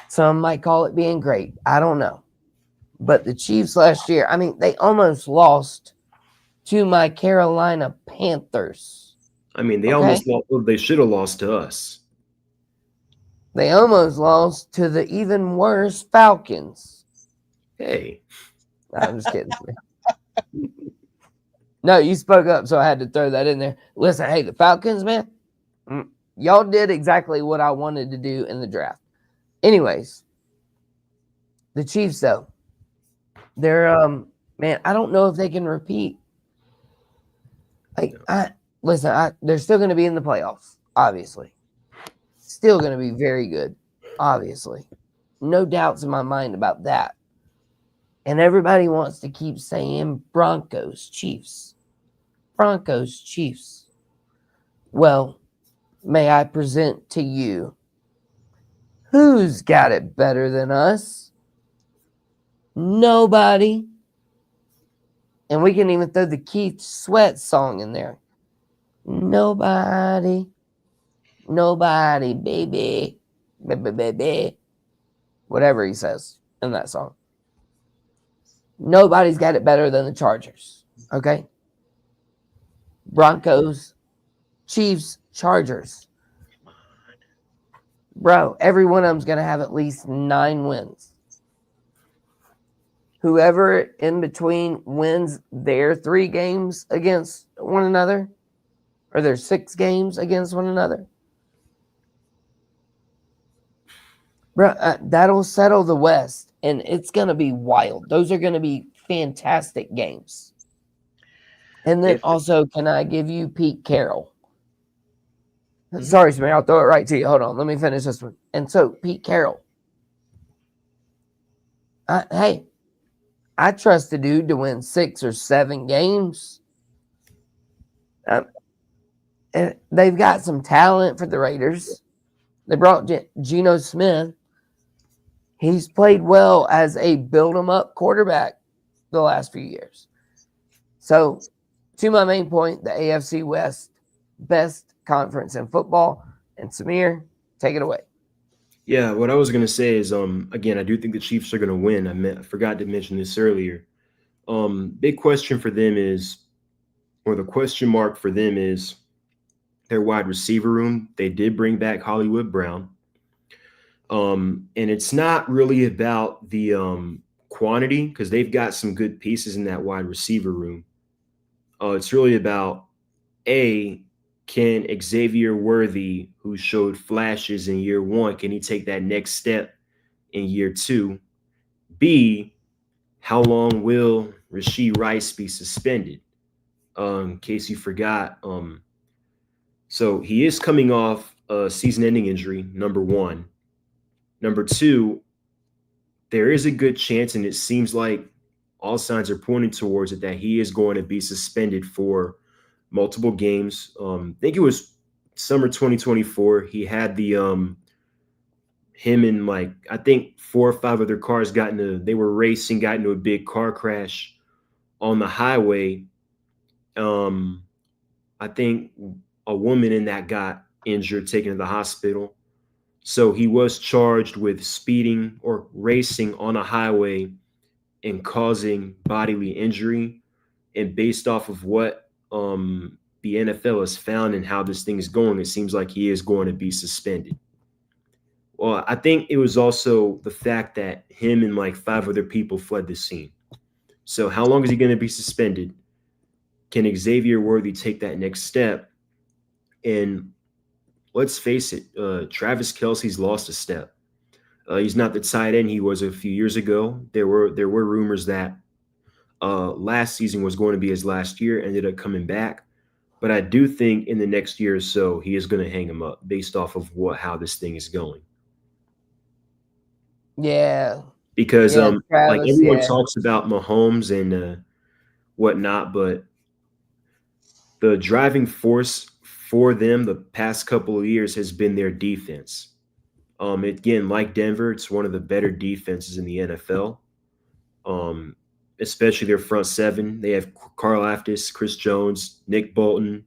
Some might call it being great. I don't know. But the Chiefs last year, I mean, they almost lost to my Carolina Panthers. I mean, they almost lost. They should have lost to us. They almost lost to the even worse Falcons. Hey. I'm just kidding. No, you spoke up, so I had to throw that in there. Listen, hey, the Falcons, man, y'all did exactly what I wanted to do in the draft. Anyways, the Chiefs, though, they're, man, I don't know if they can repeat. Like, they're still going to be in the playoffs, obviously. Still going to be very good, obviously. No doubts in my mind about that. And everybody wants to keep saying Broncos, Chiefs. Broncos, Chiefs. Well, may I present to you who's got it better than us? Nobody. And we can even throw the Keith Sweat song in there. Nobody. Nobody, baby. Baby, baby. Whatever he says in that song. Nobody's got it better than the Chargers. Okay? Broncos, Chiefs, Chargers. Bro, every one of them's going to have at least 9 wins. Whoever in between wins their 3 games against one another, or their 6 games against one another, bro, that'll settle the West, and it's going to be wild. Those are going to be fantastic games. And then also, can I give you Pete Carroll? Mm-hmm. Sorry, Samir, I'll throw it right to you. Hold on, let me finish this one. And so, Pete Carroll. Hey, I trust the dude to win 6 or 7 games. And they've got some talent for the Raiders. They brought Geno Smith. He's played well as a build-em-up quarterback the last few years. So, to my main point, the AFC West, best conference in football. And Samir, take it away. Yeah, what I was going to say is, again, I do think the Chiefs are going to win. I forgot to mention this earlier. Big question for them is, or the question mark for them is their wide receiver room. They did bring back Hollywood Brown. And it's not really about the quantity, because they've got some good pieces in that wide receiver room. It's really about can Xavier Worthy, who showed flashes in year one, can he take that next step in year two? B, how long will Rashee Rice be suspended? In case you forgot, so he is coming off a season-ending injury, number one. Number two, there is a good chance, and it seems like all signs are pointing towards it, that he is going to be suspended for multiple games. I think it was summer 2024. He had the him and like I think 4 or 5 other cars they were racing, got into a big car crash on the highway. I think a woman in that got injured, taken to the hospital. So he was charged with speeding or racing on a highway and causing bodily injury. And based off of what the NFL has found and how this thing is going, it seems like he is going to be suspended. Well, I think it was also the fact that him and like 5 other people fled the scene. So how long is he going to be suspended? Can Xavier Worthy take that next step? And let's face it, Travis Kelce's lost a step. He's not the tight end he was a few years ago. There were rumors that last season was going to be his last year, ended up coming back. But I do think in the next year or so, he is going to hang him up based off of how this thing is going. Yeah. Because Travis, like everyone talks about Mahomes and whatnot, but the driving force for them the past couple of years has been their defense. Again, like Denver, it's one of the better defenses in the NFL. Especially their front seven. They have Karlaftis, Chris Jones, Nick Bolton.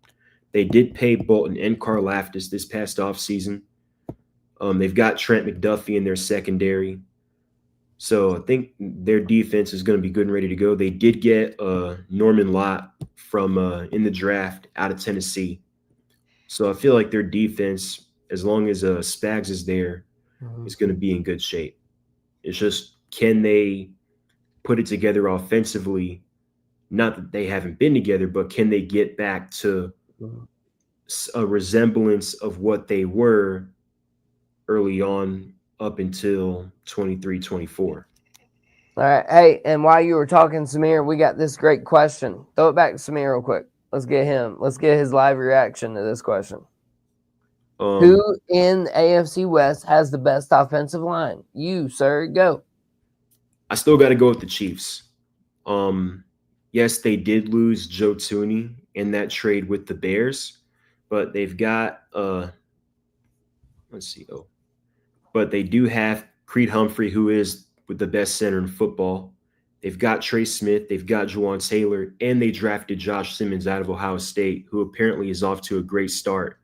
They did pay Bolton and Karlaftis this past offseason. They've got Trent McDuffie in their secondary. So I think their defense is going to be good and ready to go. They did get Norman Lott from in the draft out of Tennessee. So I feel like their defense, as long as Spags is there, is going to be in good shape. It's just, can they put it together offensively? Not that they haven't been together, but can they get back to a resemblance of what they were early on up until 23-24? All right. Hey, and while you were talking, Samir, we got this great question. Throw it back to Samir real quick. Let's get his live reaction to this question. Who in the AFC West has the best offensive line? You, sir, go. I still got to go with the Chiefs. Yes, they did lose Joe Thuney in that trade with the Bears, but they've got but they do have Creed Humphrey, who is with the best center in football. They've got Trey Smith, they've got Juwan Taylor, and they drafted Josh Simmons out of Ohio State, who apparently is off to a great start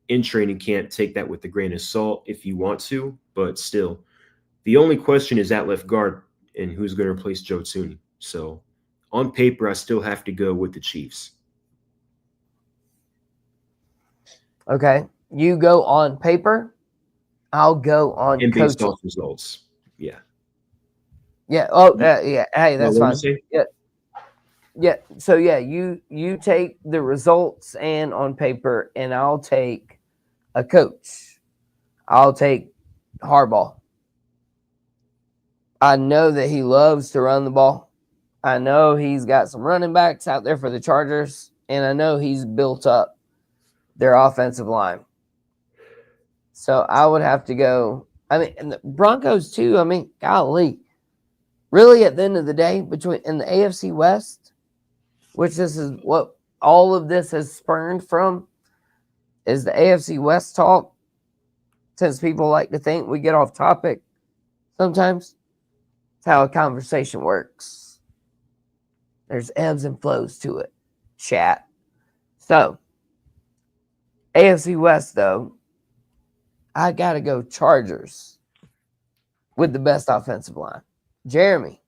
in training camp. Take that with a grain of salt if you want to, but still. The only question is at left guard and who's going to replace Joe Thuney. So on paper, I still have to go with the Chiefs. Okay. You go on paper. I'll go on and based coaching. off results. Yeah. Yeah. Oh, yeah. Hey, that's fine. Yeah. Yeah. So yeah, you take the results and on paper, and I'll take a coach. I'll take Harbaugh. I know that he loves to run the ball. I know he's got some running backs out there for the Chargers, and I know he's built up their offensive line. So I would have to go. I mean, and the Broncos too. I mean, golly. Really, at the end of the day, in the AFC West, which this is what all of this has spurned from, is the AFC West talk. Since people like to think we get off topic sometimes, it's how a conversation works. There's ebbs and flows to it. Chat. So, AFC West, though, I got to go Chargers with the best offensive line. Jeremy,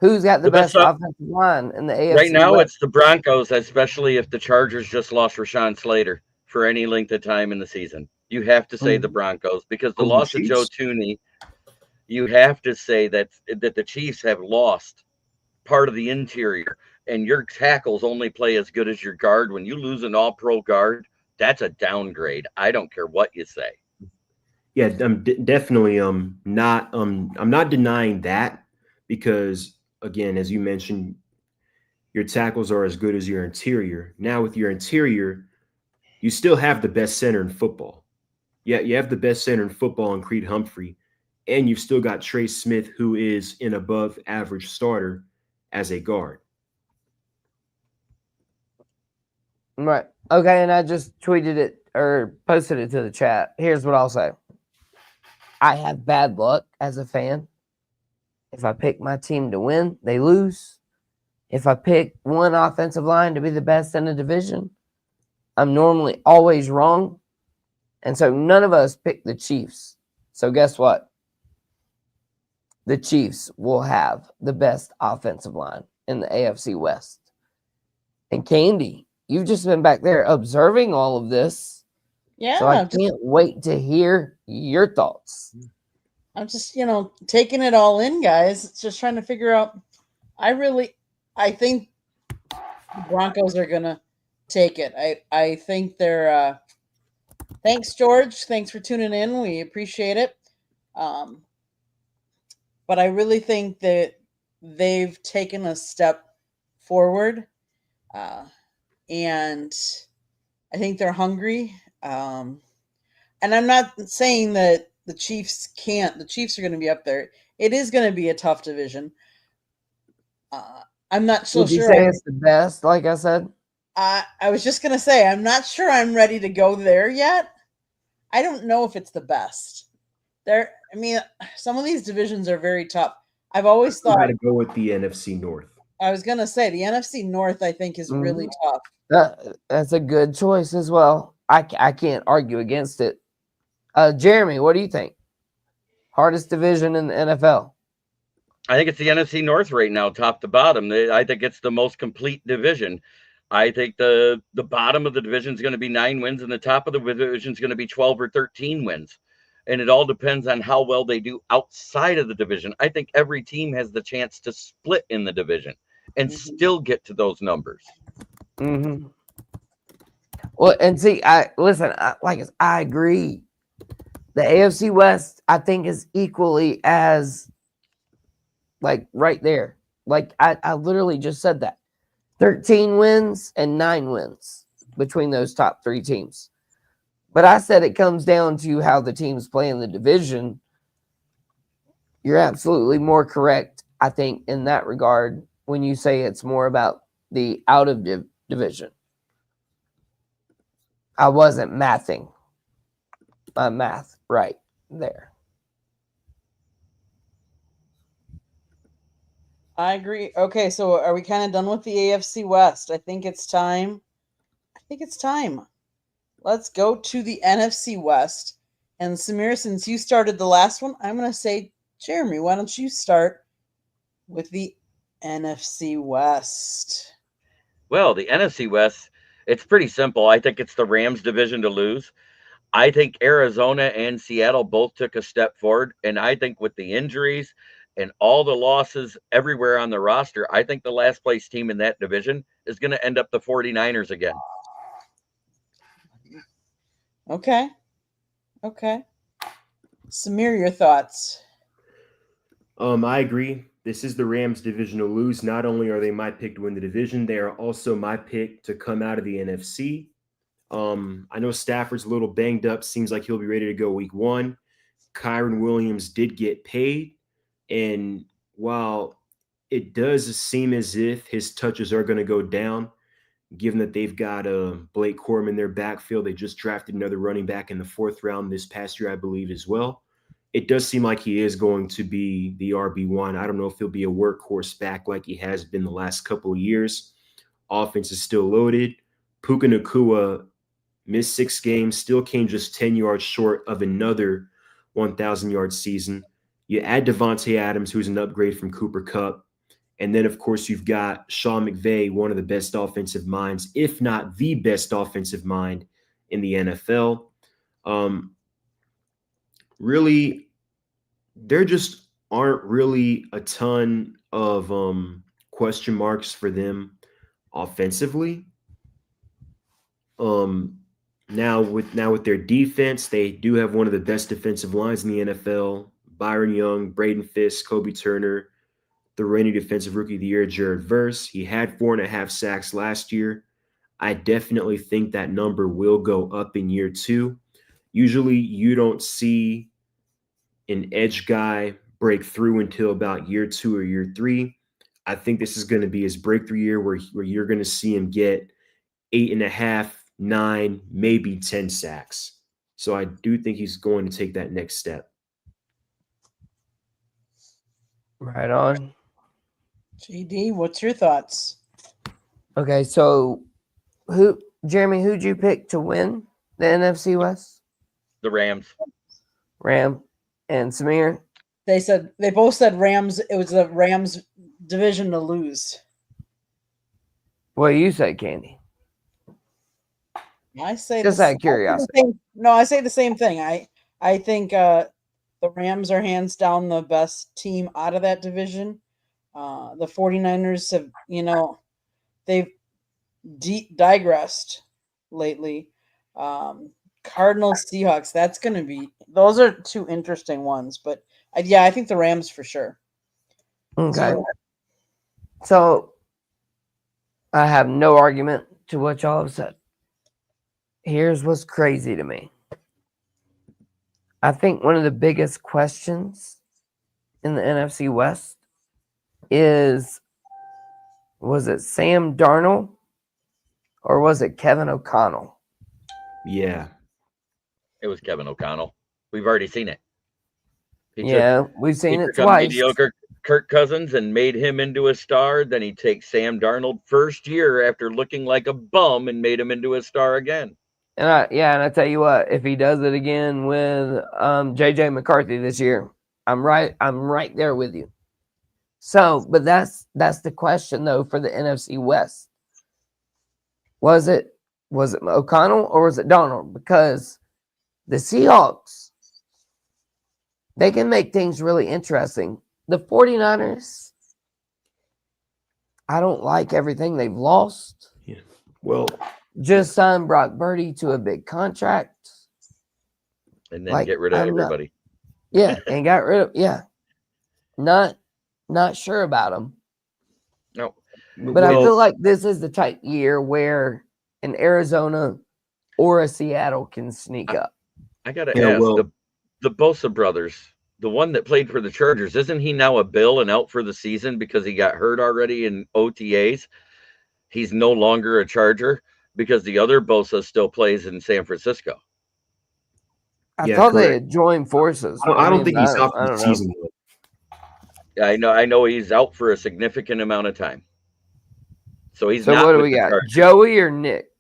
who's got the best offensive line in the AFC right now? West? It's the Broncos, especially if the Chargers just lost Rashawn Slater for any length of time in the season. You have to say the Broncos, because the loss of Joe Thuney, you have to say that the Chiefs have lost part of the interior, and your tackles only play as good as your guard, when you lose an all-pro guard, that's a downgrade. I don't care what you say. Yeah, I'm definitely not I'm not denying that, because again, as you mentioned, your tackles are as good as your interior. Now with your interior, you still have the best center in football. Yeah, you have the best center in football in Creed Humphrey, and you've still got Trey Smith, who is an above average starter as a guard. Right. Okay, and I just tweeted it or posted it to the chat. Here's what I'll say. I have bad luck as a fan. If I pick my team to win, they lose. If I pick one offensive line to be the best in the division, I'm normally always wrong. And so none of us picked the Chiefs. So guess what? The Chiefs will have the best offensive line in the AFC West. And Candy, you've just been back there observing all of this. Yeah. So I can't wait to hear your thoughts. I'm just, taking it all in, guys. It's just trying to figure out. I think the Broncos are going to take it. I think they're thanks, George. Thanks for tuning in. We appreciate it. But I really think that they've taken a step forward. And I think they're hungry. And I'm not saying that the Chiefs can't. The Chiefs are going to be up there. It is going to be a tough division. I'm not so Would you sure. say it's the best, like I said? I was just going to say, I'm not sure I'm ready to go there yet. I don't know if it's the best. Some of these divisions are very tough. I've always thought. I got to go with the NFC North. I was going to say the NFC North, I think, is really tough. That's a good choice as well. I can't argue against it. Jeremy, what do you think? Hardest division in the NFL? I think it's the NFC North right now, top to bottom. I think it's the most complete division. I think the bottom of the division is going to be 9 wins, and the top of the division is going to be 12 or 13 wins. And it all depends on how well they do outside of the division. I think every team has the chance to split in the division and still get to those numbers. Mm-hmm. Well, and see, I agree. The AFC West, I think, is equally as right there. I literally just said that. 13 wins and 9 wins between those top 3 teams. But I said it comes down to how the teams play in the division. You're absolutely more correct, I think, in that regard when you say it's more about the out of division. I wasn't mathing my math right there. I agree. Okay, so are we kind of done with the AFC West? I think it's time. Let's go to the NFC West. And Samir, since you started the last one, I'm going to say, Jeremy, why don't you start with the NFC West? Well, the NFC West, it's pretty simple. I think it's the Rams division to lose. I think Arizona and Seattle both took a step forward. And I think with the injuries and all the losses everywhere on the roster, I think the last place team in that division is going to end up the 49ers again. Okay. Samir, your thoughts? I agree. This is the Rams division to lose. Not only are they my pick to win the division, they are also my pick to come out of the NFC. I know Stafford's a little banged up. Seems like he'll be ready to go week 1. Kyron Williams did get paid. And while it does seem as if his touches are going to go down, given that they've got Blake Corum in their backfield, they just drafted another running back in the 4th round this past year, I believe, as well. It does seem like he is going to be the RB1. I don't know if he'll be a workhorse back like he has been the last couple of years. Offense is still loaded. Puka Nacua missed 6 games, still came just 10 yards short of another 1,000-yard season. You add Devontae Adams, who's an upgrade from Cooper Kupp. And then, of course, you've got Sean McVay, one of the best offensive minds, if not the best offensive mind in the NFL. Really, there just aren't really a ton of question marks for them offensively. Now with their defense, they do have one of the best defensive lines in the NFL. Byron Young, Braden Fisk, Kobe Turner, the reigning defensive rookie of the year, Jared Verse. He had 4.5 sacks last year. I definitely think that number will go up in year 2. Usually you don't see an edge guy break through until about year 2 or year 3. I think this is going to be his breakthrough year where you're going to see him get 8.5, 9, maybe 10 sacks. So I do think he's going to take that next step. Right on. JD, what's your thoughts? Okay, so Jeremy, who'd you pick to win the NFC West? The Rams. Ram and Samir. They both said Rams. It was the Rams division to lose. What do you say, Candy? I say Just out of curiosity. I say the same thing. I think the Rams are hands down the best team out of that division. The 49ers have, they've digressed lately. Cardinals, Seahawks, those are 2 interesting ones. But I think the Rams for sure. Okay. So I have no argument to what y'all have said. Here's what's crazy to me. I think one of the biggest questions in the NFC West was it Sam Darnold or was it Kevin O'Connell? Yeah. It was Kevin O'Connell. We've already seen it. We've seen it took twice. Mediocre Kirk Cousins and made him into a star. Then he takes Sam Darnold first year after looking like a bum and made him into a star again. And I tell you what, if he does it again with JJ McCarthy this year, I'm right there with you. So, but that's the question though for the NFC West. Was it O'Connell or was it Donald? Because the Seahawks, they can make things really interesting. The 49ers, I don't like everything they've lost. Yeah. Well, just signed Brock Purdy to a big contract. And then get rid of everybody. And got rid of Not sure about him. No. But I feel like this is the type year where an Arizona or a Seattle can sneak up. I got to ask, the Bosa brothers, the one that played for the Chargers, isn't he now a Bill and out for the season because he got hurt already in OTAs? He's no longer a Charger because the other Bosa still plays in San Francisco. I thought they had joined forces. I don't think he's out for the season. I know he's out for a significant amount of time. So he's so not. What do we got? Chargers. Joey or Nick?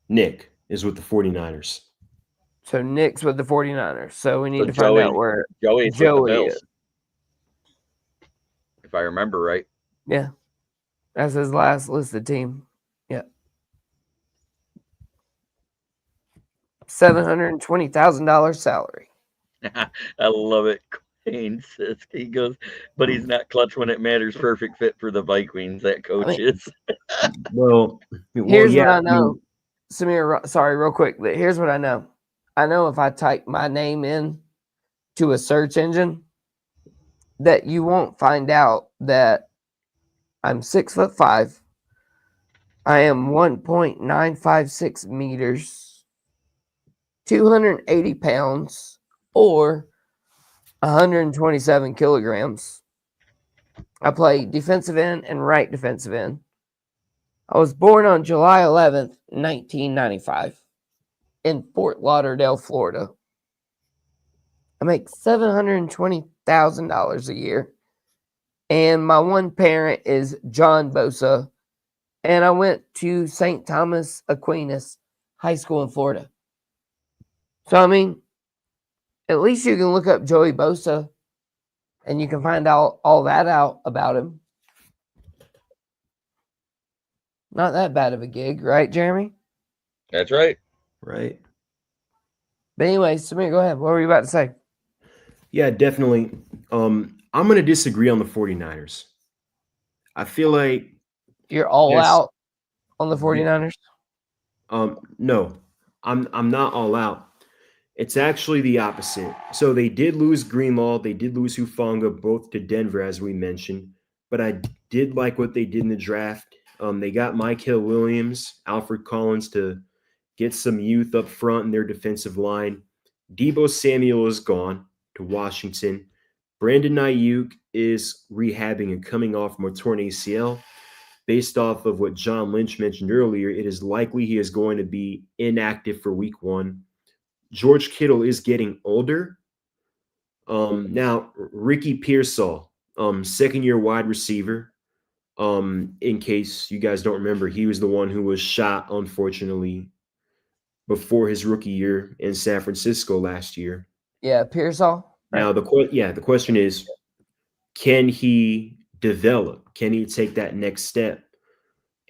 Nick is with the 49ers. So Nick's with the 49ers. So we need to find out where Joey is. If I remember right. Yeah. That's his last listed team. Yeah. $720,000 salary. I love it. He goes, but he's not clutch when it matters. Perfect fit for the Vikings. That coach is. Here's what I know. Samir, sorry, real quick. Here's what I know. I know if I type my name in to a search engine, that you won't find out that I'm 6'5". I am 1.956 meters, 280 pounds, or 127 kilograms. I play defensive end and right defensive end. I was born on July 11th, 1995 in Fort Lauderdale, Florida. I make $720,000 a year. And my one parent is John Bosa. And I went to St. Thomas Aquinas High School in Florida. So, I mean, at least you can look up Joey Bosa and you can find out all that out about him. Not that bad of a gig, right, Jeremy? That's right. Right. But anyway, Samir, go ahead. What were you about to say? Yeah, definitely. I'm going to disagree on the 49ers. I feel like You're all yes, out on the 49ers? no, I'm not all out. It's actually the opposite. So they did lose Greenlaw, they did lose Hufanga, both to Denver, as we mentioned. But I did like what they did in the draft. They got Michael Williams, Alfred Collins to get some youth up front in their defensive line. Debo Samuel is gone to Washington. Brandon Ayuk is rehabbing and coming off from a torn ACL. Based off of what John Lynch mentioned earlier, it is likely he is going to be inactive for week 1. George Kittle is getting older. Now, Ricky Pearsall, second-year wide receiver. In case you guys don't remember, he was the one who was shot, unfortunately, before his rookie year in San Francisco last year. Yeah, Pearsall. Now, the question is, can he develop? Can he take that next step?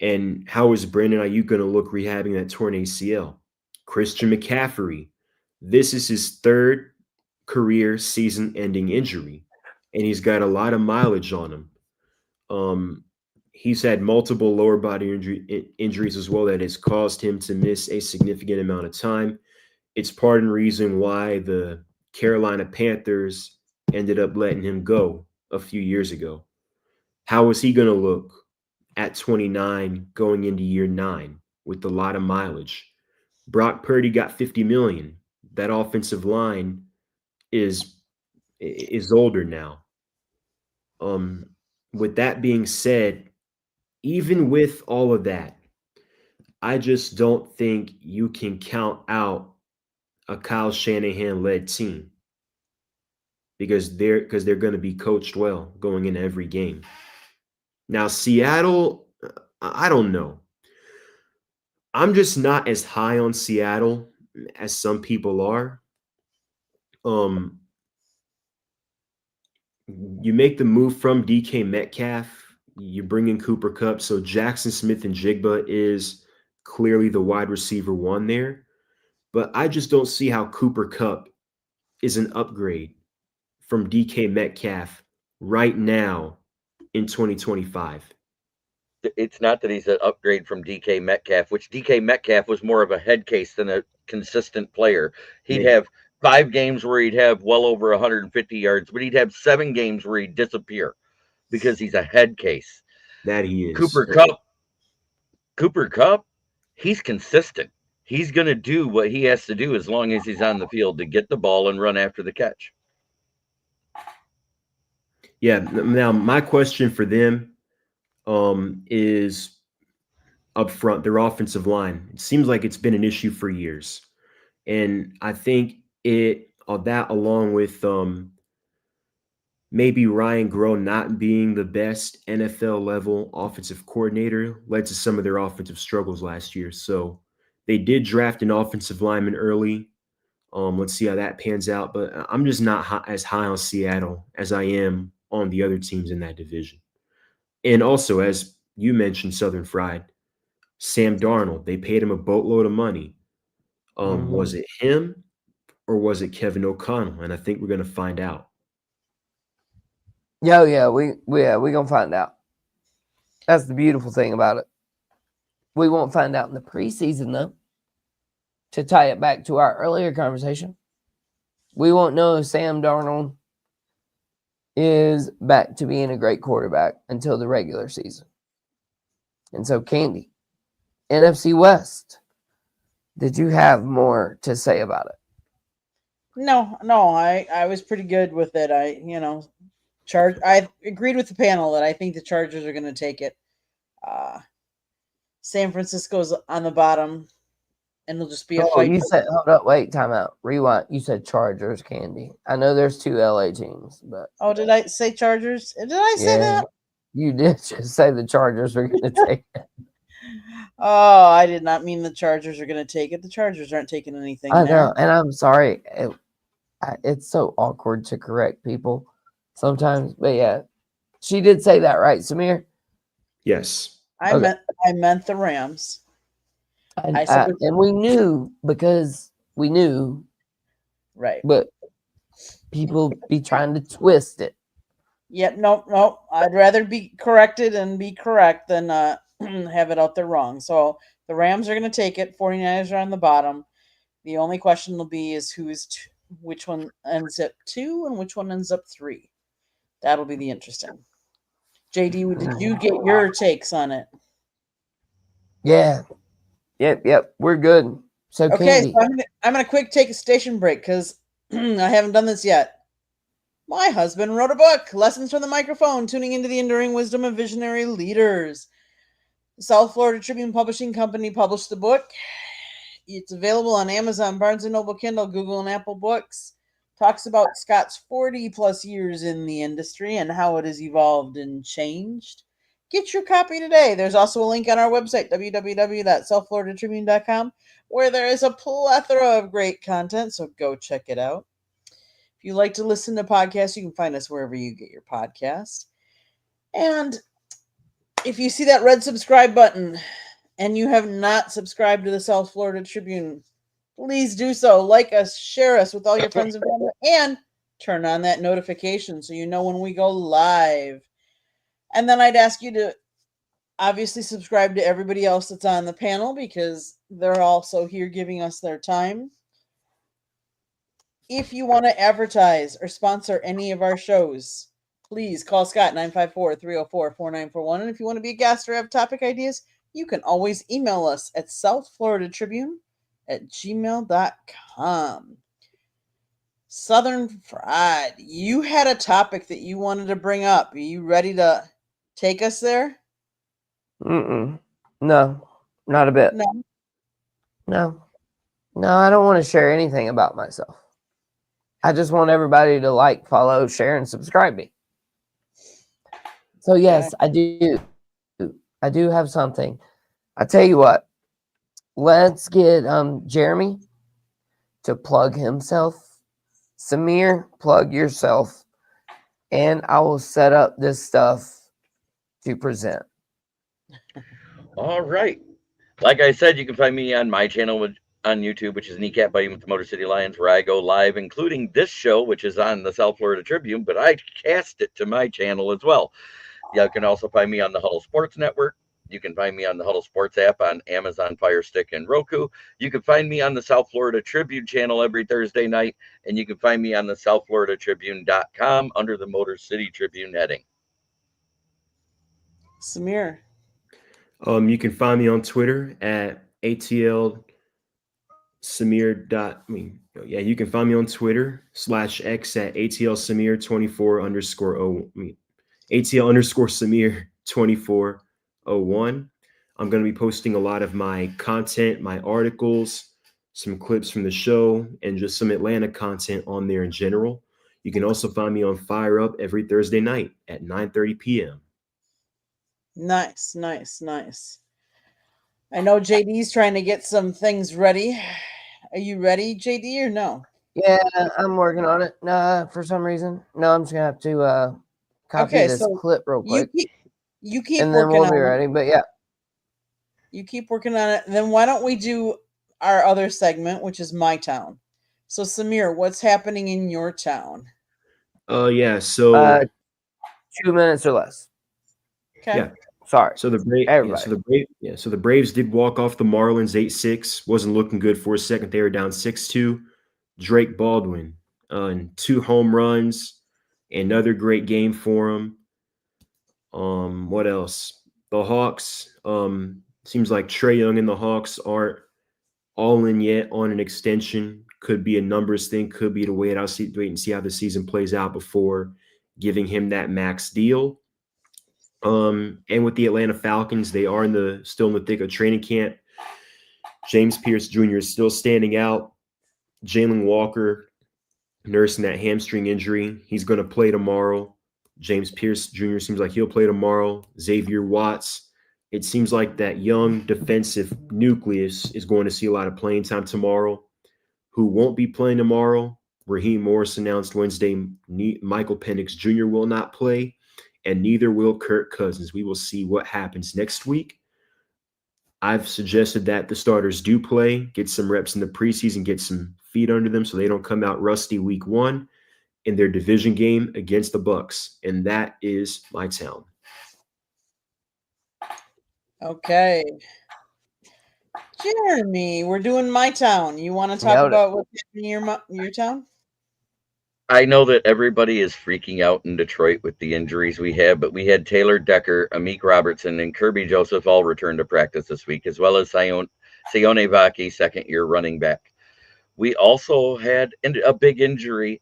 And how is Brandon Ayuk going to look rehabbing that torn ACL? Christian McCaffrey, this is his 3rd career season-ending injury, and he's got a lot of mileage on him. He's had multiple lower body injuries as well that has caused him to miss a significant amount of time. It's part of the reason why the Carolina Panthers ended up letting him go a few years ago. How is he going to look at 29 going into year 9 with a lot of mileage? Brock Purdy got $50 million. That offensive line is older now. With that being said, even with all of that, I just don't think you can count out a Kyle Shanahan-led team because they're going to be coached well going into every game. Now, Seattle, I don't know. I'm just not as high on Seattle as some people are. You make the move from DK Metcalf, you bring in Cooper Kupp, so Jackson Smith and Jigba is clearly the wide receiver 1 there. But I just don't see how Cooper Kupp is an upgrade from DK Metcalf right now in 2025. It's not that he's an upgrade from DK Metcalf, which DK Metcalf was more of a head case than a consistent player. He'd have 5 games where he'd have well over 150 yards, but he'd have 7 games where he'd disappear because he's a head case. That he is. Cooper Kupp, he's consistent. He's going to do what he has to do as long as he's on the field to get the ball and run after the catch. Yeah. Now, my question for them is up front, their offensive line. It seems like it's been an issue for years. And I think that along with maybe Ryan Groh not being the best NFL level offensive coordinator led to some of their offensive struggles last year. So they did draft an offensive lineman early. Let's see how that pans out. But I'm just not as high on Seattle as I am on the other teams in that division. And also, as you mentioned, Southern Fried, Sam Darnold, they paid him a boatload of money. Was it him or was it Kevin O'Connell? And I think we're going to find out. Yeah, we're going to find out. That's the beautiful thing about it. We won't find out in the preseason, though. To tie it back to our earlier conversation, we won't know if Sam Darnold is back to being a great quarterback until the regular season. And so, Candy, NFC West, did you have more to say about it? No, I was pretty good with it. I agreed with the panel that I think the Chargers are going to take it. San Francisco's on the bottom, and it'll just be a fight. You said, hold up, wait, time out. Rewind. You said Chargers, Candy. I know there's 2 LA teams, but. Oh, did I say Chargers? Did I say that? You did just say the Chargers are going to take it. Oh, I did not mean the Chargers are going to take it. The Chargers aren't taking anything. I know, and I'm sorry. It's so awkward to correct people sometimes, but yeah, she did say that, right, Samir? Yes. I meant the Rams. And we knew because we knew, right? But people be trying to twist it. Yep, nope. I'd rather be corrected and be correct than have it out there wrong. So the Rams are going to take it. 49ers are on the bottom. The only question will be is which one ends up 2 and which one ends up 3. That'll be the interesting. JD, did you get your takes on it? Yeah. Yep. We're good. So Okay, Candy. so I'm gonna quick take a station break because I haven't done this yet. My husband wrote a book, Lessons from the Microphone, Tuning into the Enduring Wisdom of Visionary Leaders. The South Florida Tribune Publishing Company published the book. It's available on Amazon, Barnes & Noble, Kindle, Google, and Apple Books. Talks about Scott's 40-plus years in the industry and how it has evolved and changed. Get your copy today. There's also a link on our website, www.southfloridatribune.com, where there is a plethora of great content, so go check it out. If you like to listen to podcasts, you can find us wherever you get your podcast. And if you see that red subscribe button and you have not subscribed to the South Florida Tribune, please do so. Like us, share us with all your friends and family, and turn on that notification so you know when we go live. And then I'd ask you to obviously subscribe to everybody else that's on the panel because they're also here giving us their time. If you want to advertise or sponsor any of our shows, please call Scott 954-304-4941. And if you want to be a guest or have topic ideas, you can always email us at southfloridatribune@gmail.com. Southern Fried, you had a topic that you wanted to bring up. Are you ready to take us there? No, not a bit. No. No, I don't want to share anything about myself. I just want everybody to like, follow, share, and subscribe me. So yes, I do. I do have something. I tell you what, let's get Jeremy to plug himself. Samir, plug yourself, and I will set up this stuff to present. All right. Like I said, you can find me on my channel on YouTube, which is Kneecap Biting with the Motor City Lions, where I go live, including this show, which is on the South Florida Tribune, but I cast it to my channel as well. You can also find me on the Huddle Sports Network. You can find me on the Huddle Sports app on Amazon Fire Stick and Roku. You can find me on the South Florida Tribune channel every Thursday night, and you can find me on the southfloridatribune.com under the Motor City Tribune heading. Samir. You can find me on Twitter at ATL Samir. You can find me on Twitter /X at ATL Samir 24 _ ATL _ Samir 2401. I'm going to be posting a lot of my content, my articles, some clips from the show, and just some Atlanta content on there in general. You can also find me on Fire Up every Thursday night at 9:30 p.m. Nice. I know JD's trying to get some things ready. Are you ready, JD, or no? Yeah, I'm working on it. For some reason. No, I'm just gonna have to copy this clip real quick. You keep and then working we'll be on ready. it. But yeah. You keep working on it. Then why don't we do our other segment, which is My Town? So Samir, what's happening in your town? So 2 minutes or less. Okay. Yeah. Sorry. So the Braves did walk off the Marlins 8-6. Wasn't looking good for a second. They were down 6-2. Drake Baldwin, 2 home runs. Another great game for him. What else? The Hawks. Seems like Trae Young and the Hawks aren't all in yet on an extension. Could be a numbers thing. Could be to wait and see how the season plays out before giving him that max deal. And with the Atlanta Falcons, they are still in the thick of training camp. James Pierce Jr. is still standing out. Jalen Walker nursing that hamstring injury. He's going to play tomorrow. James Pierce Jr. seems like he'll play tomorrow. Xavier Watts. It seems like that young defensive nucleus is going to see a lot of playing time tomorrow. Who won't be playing tomorrow? Raheem Morris announced Wednesday Michael Penix Jr. will not play, and neither will Kirk Cousins. We will see what happens next week. I've suggested that the starters do play, get some reps in the preseason, get some feet under them so they don't come out rusty week 1. in their division game against the Bucks, and that is my town. Okay. Jeremy, we're doing my town. You want to talk Nailed it. about what's happening in your town? I know that everybody is freaking out in Detroit with the injuries we have, but we had Taylor Decker, Amik Robertson, and Kirby Joseph all return to practice this week, as well as Sione Vaki, second-year running back. We also had a big injury,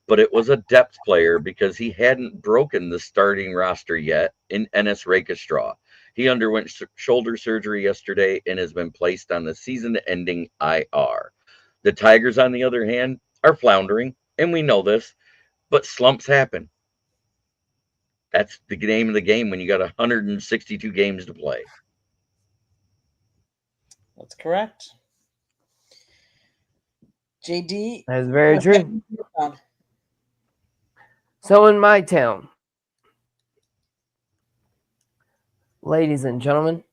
but it was a depth player because he hadn't broken the starting roster yet in Ennis Rakestraw. He underwent shoulder surgery yesterday and has been placed on the season-ending IR. The Tigers, on the other hand, are floundering, and we know this, but slumps happen. That's the name of the game when you got 162 games to play. That's correct. JD. That is very what's true. happening in your town? So in my town, ladies and gentlemen,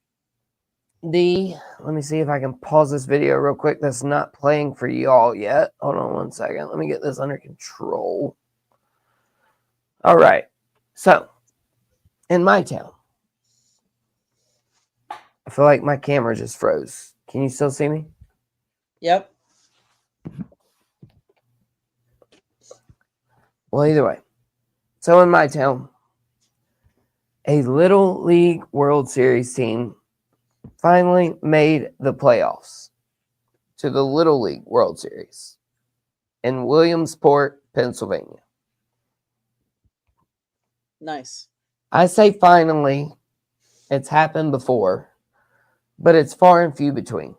let me see if I can pause this video real quick. That's not playing for y'all yet. Hold on one second. Let me get this under control. All right. So in my town, I feel like my camera just froze. Can you still see me? Yep. Well, either way. So in my town, a Little League World Series team finally made the playoffs to the Little League World Series in Williamsport, Pennsylvania. Nice. I say finally, it's happened before, but it's far and few between.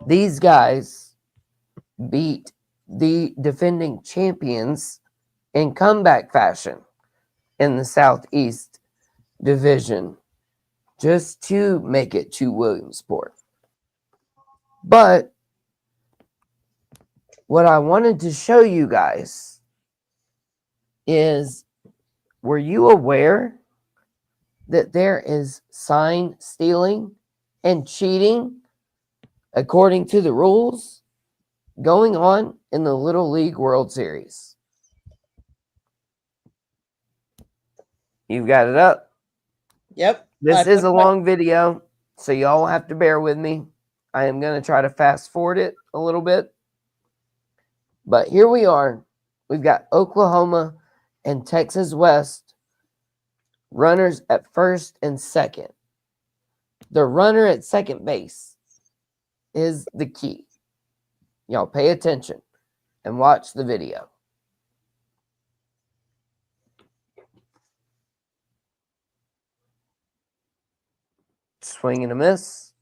These guys beat the defending champions in comeback fashion in the Southeast Division just to make it to Williamsport. But what I wanted to show you guys is, were you aware that there is sign stealing and cheating according to the rules going on in the Little League World Series? You've got it up. Yep. This is a long video, so y'all have to bear with me. I am going to try to fast forward it a little bit. But here we are. We've got Oklahoma and Texas West runners at first and second. The runner at second base is the key. Y'all pay attention and watch the video. Swing and a miss.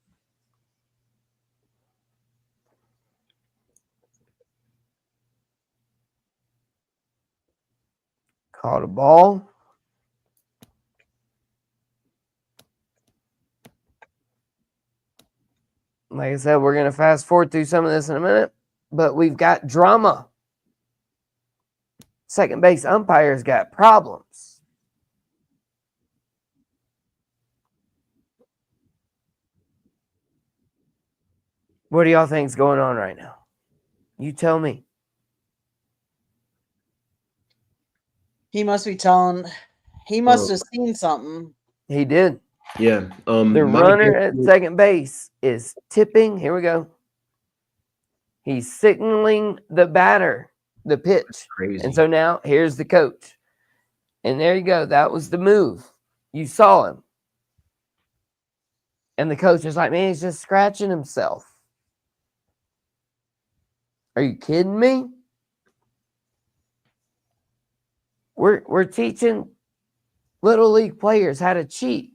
Caught a ball. Like I said, we're going to fast forward through some of this in a minute, but we've got drama. Second base umpire's got problems. What do y'all think's going on right now? You tell me. He must be telling. He must have seen something. He did. Yeah. The runner at second base is tipping. Here we go. He's signaling the batter, the pitch. Crazy. And so now here's the coach. And there you go. That was the move. You saw him. And the coach is like, man, he's just scratching himself. Are you kidding me? We're teaching Little League players how to cheat.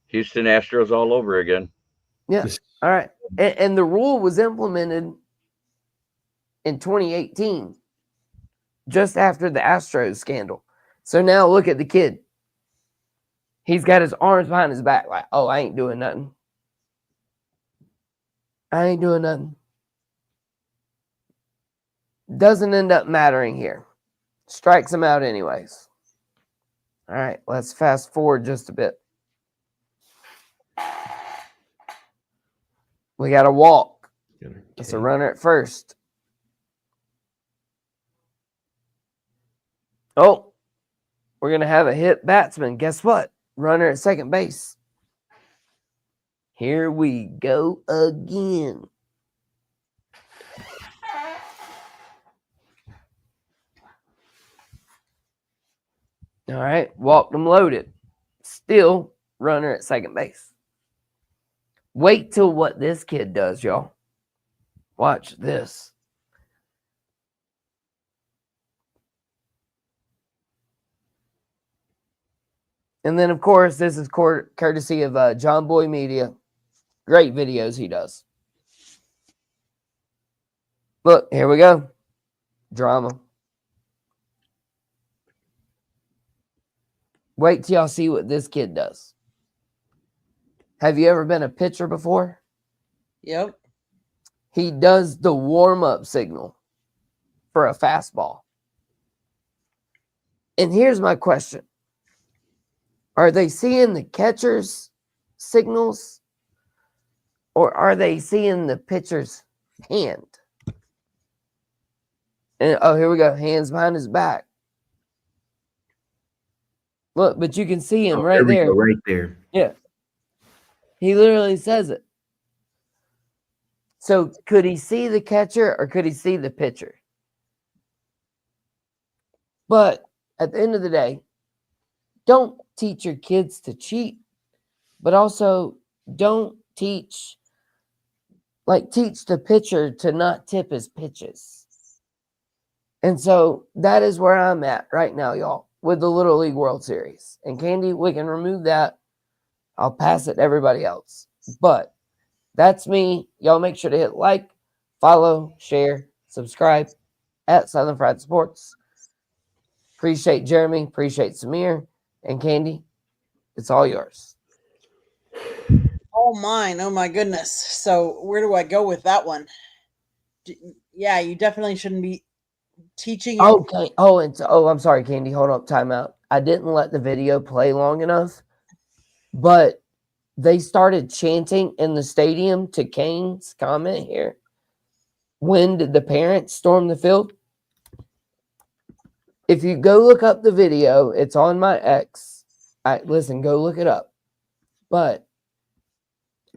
Houston Astros all over again. Yeah. All right. And the rule was implemented in 2018, just after the Astros scandal. So now look at the kid. He's got his arms behind his back like, oh, I ain't doing nothing. I ain't doing nothing. Doesn't end up mattering here. Strikes him out anyways. All right, let's fast forward just a bit. We got a walk. It's a runner at first. Oh, we're going to have a hit batsman. Guess what? Runner at second base. Here we go again. All right, walked them loaded. Still runner at second base. Wait till what this kid does, y'all. Watch this. And then, of course, this is courtesy of John Boy Media. Great videos he does. Look, here we go. Drama. Wait till y'all see what this kid does. Have you ever been a pitcher before? Yep. He does the warm-up signal for a fastball. And here's my question. Are they seeing the catcher's signals or are they seeing the pitcher's hand? And oh, here we go. Hands behind his back. Look, but you can see him right there. Right there. Yeah. He literally says it. So could he see the catcher or could he see the pitcher? But at the end of the day, don't teach your kids to cheat, but also don't teach the pitcher to not tip his pitches. And so that is where I'm at right now, y'all, with the Little League World Series. And Candy, we can remove that. I'll pass it to everybody else. But that's me. Y'all make sure to hit like, follow, share, subscribe at Southern Fried Sports. Appreciate Jeremy. Appreciate Samir. And Candy, it's all yours. All mine. Oh, my goodness. So where do I go with that one? Yeah, you definitely shouldn't be teaching. Okay. Oh, I'm sorry, Candy. Hold up. Time out. I didn't let the video play long enough, but they started chanting in the stadium to Kane's comment here. When did the parents storm the field? If you go look up the video, it's on my X. Listen, go look it up. But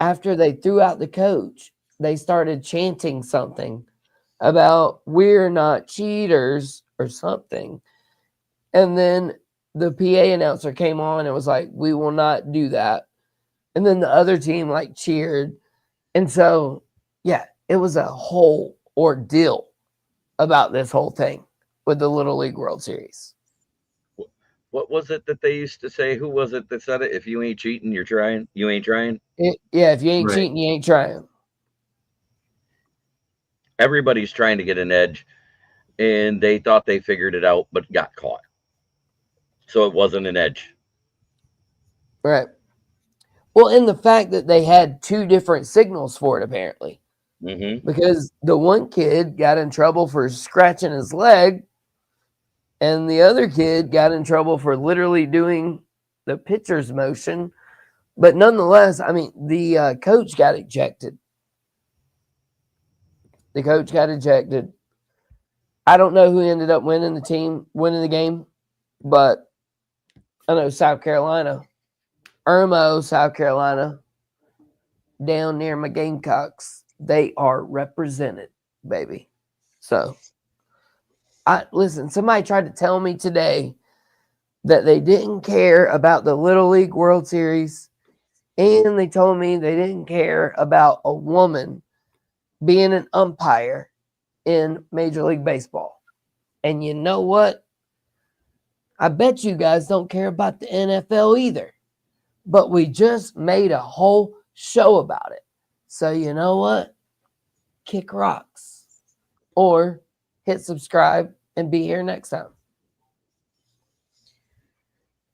after they threw out the coach, they started chanting something about we're not cheaters or something. And then the PA announcer came on and was like, we will not do that. And then the other team cheered. And so, yeah, it was a whole ordeal about this whole thing with the Little League World Series. What was it that they used to say? Who was it that said it? If you ain't cheating, you're trying. You ain't trying. Yeah, if you ain't cheating, you ain't trying. Everybody's trying to get an edge, and they thought they figured it out, but got caught. So it wasn't an edge. Right. Well, and the fact that they had two different signals for it, apparently. Mm-hmm. Because the one kid got in trouble for scratching his leg, and the other kid got in trouble for literally doing the pitcher's motion. But nonetheless, I mean, the coach got ejected. The coach got ejected. I don't know who ended up winning the game, but I know South Carolina, Irmo, South Carolina, down near my Gamecocks, they are represented, baby. So, listen, somebody tried to tell me today that they didn't care about the Little League World Series, and they told me they didn't care about a woman being an umpire in Major League Baseball. And you know what? I bet you guys don't care about the NFL either. But we just made a whole show about it. So you know what? Kick rocks. Or hit subscribe and be here next time.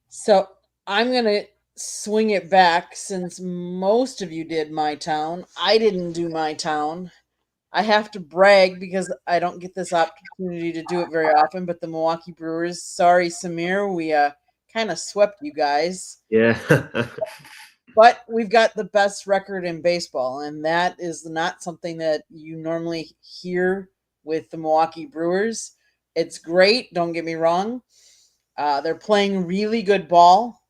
So I'm going to swing it back since most of you did my town. I didn't do my town. I have to brag because I don't get this opportunity to do it very often, but the Milwaukee Brewers, sorry, Samir, we kind of swept you guys. Yeah. But we've got the best record in baseball, and that is not something that you normally hear with the Milwaukee Brewers. It's great, don't get me wrong, They're playing really good ball.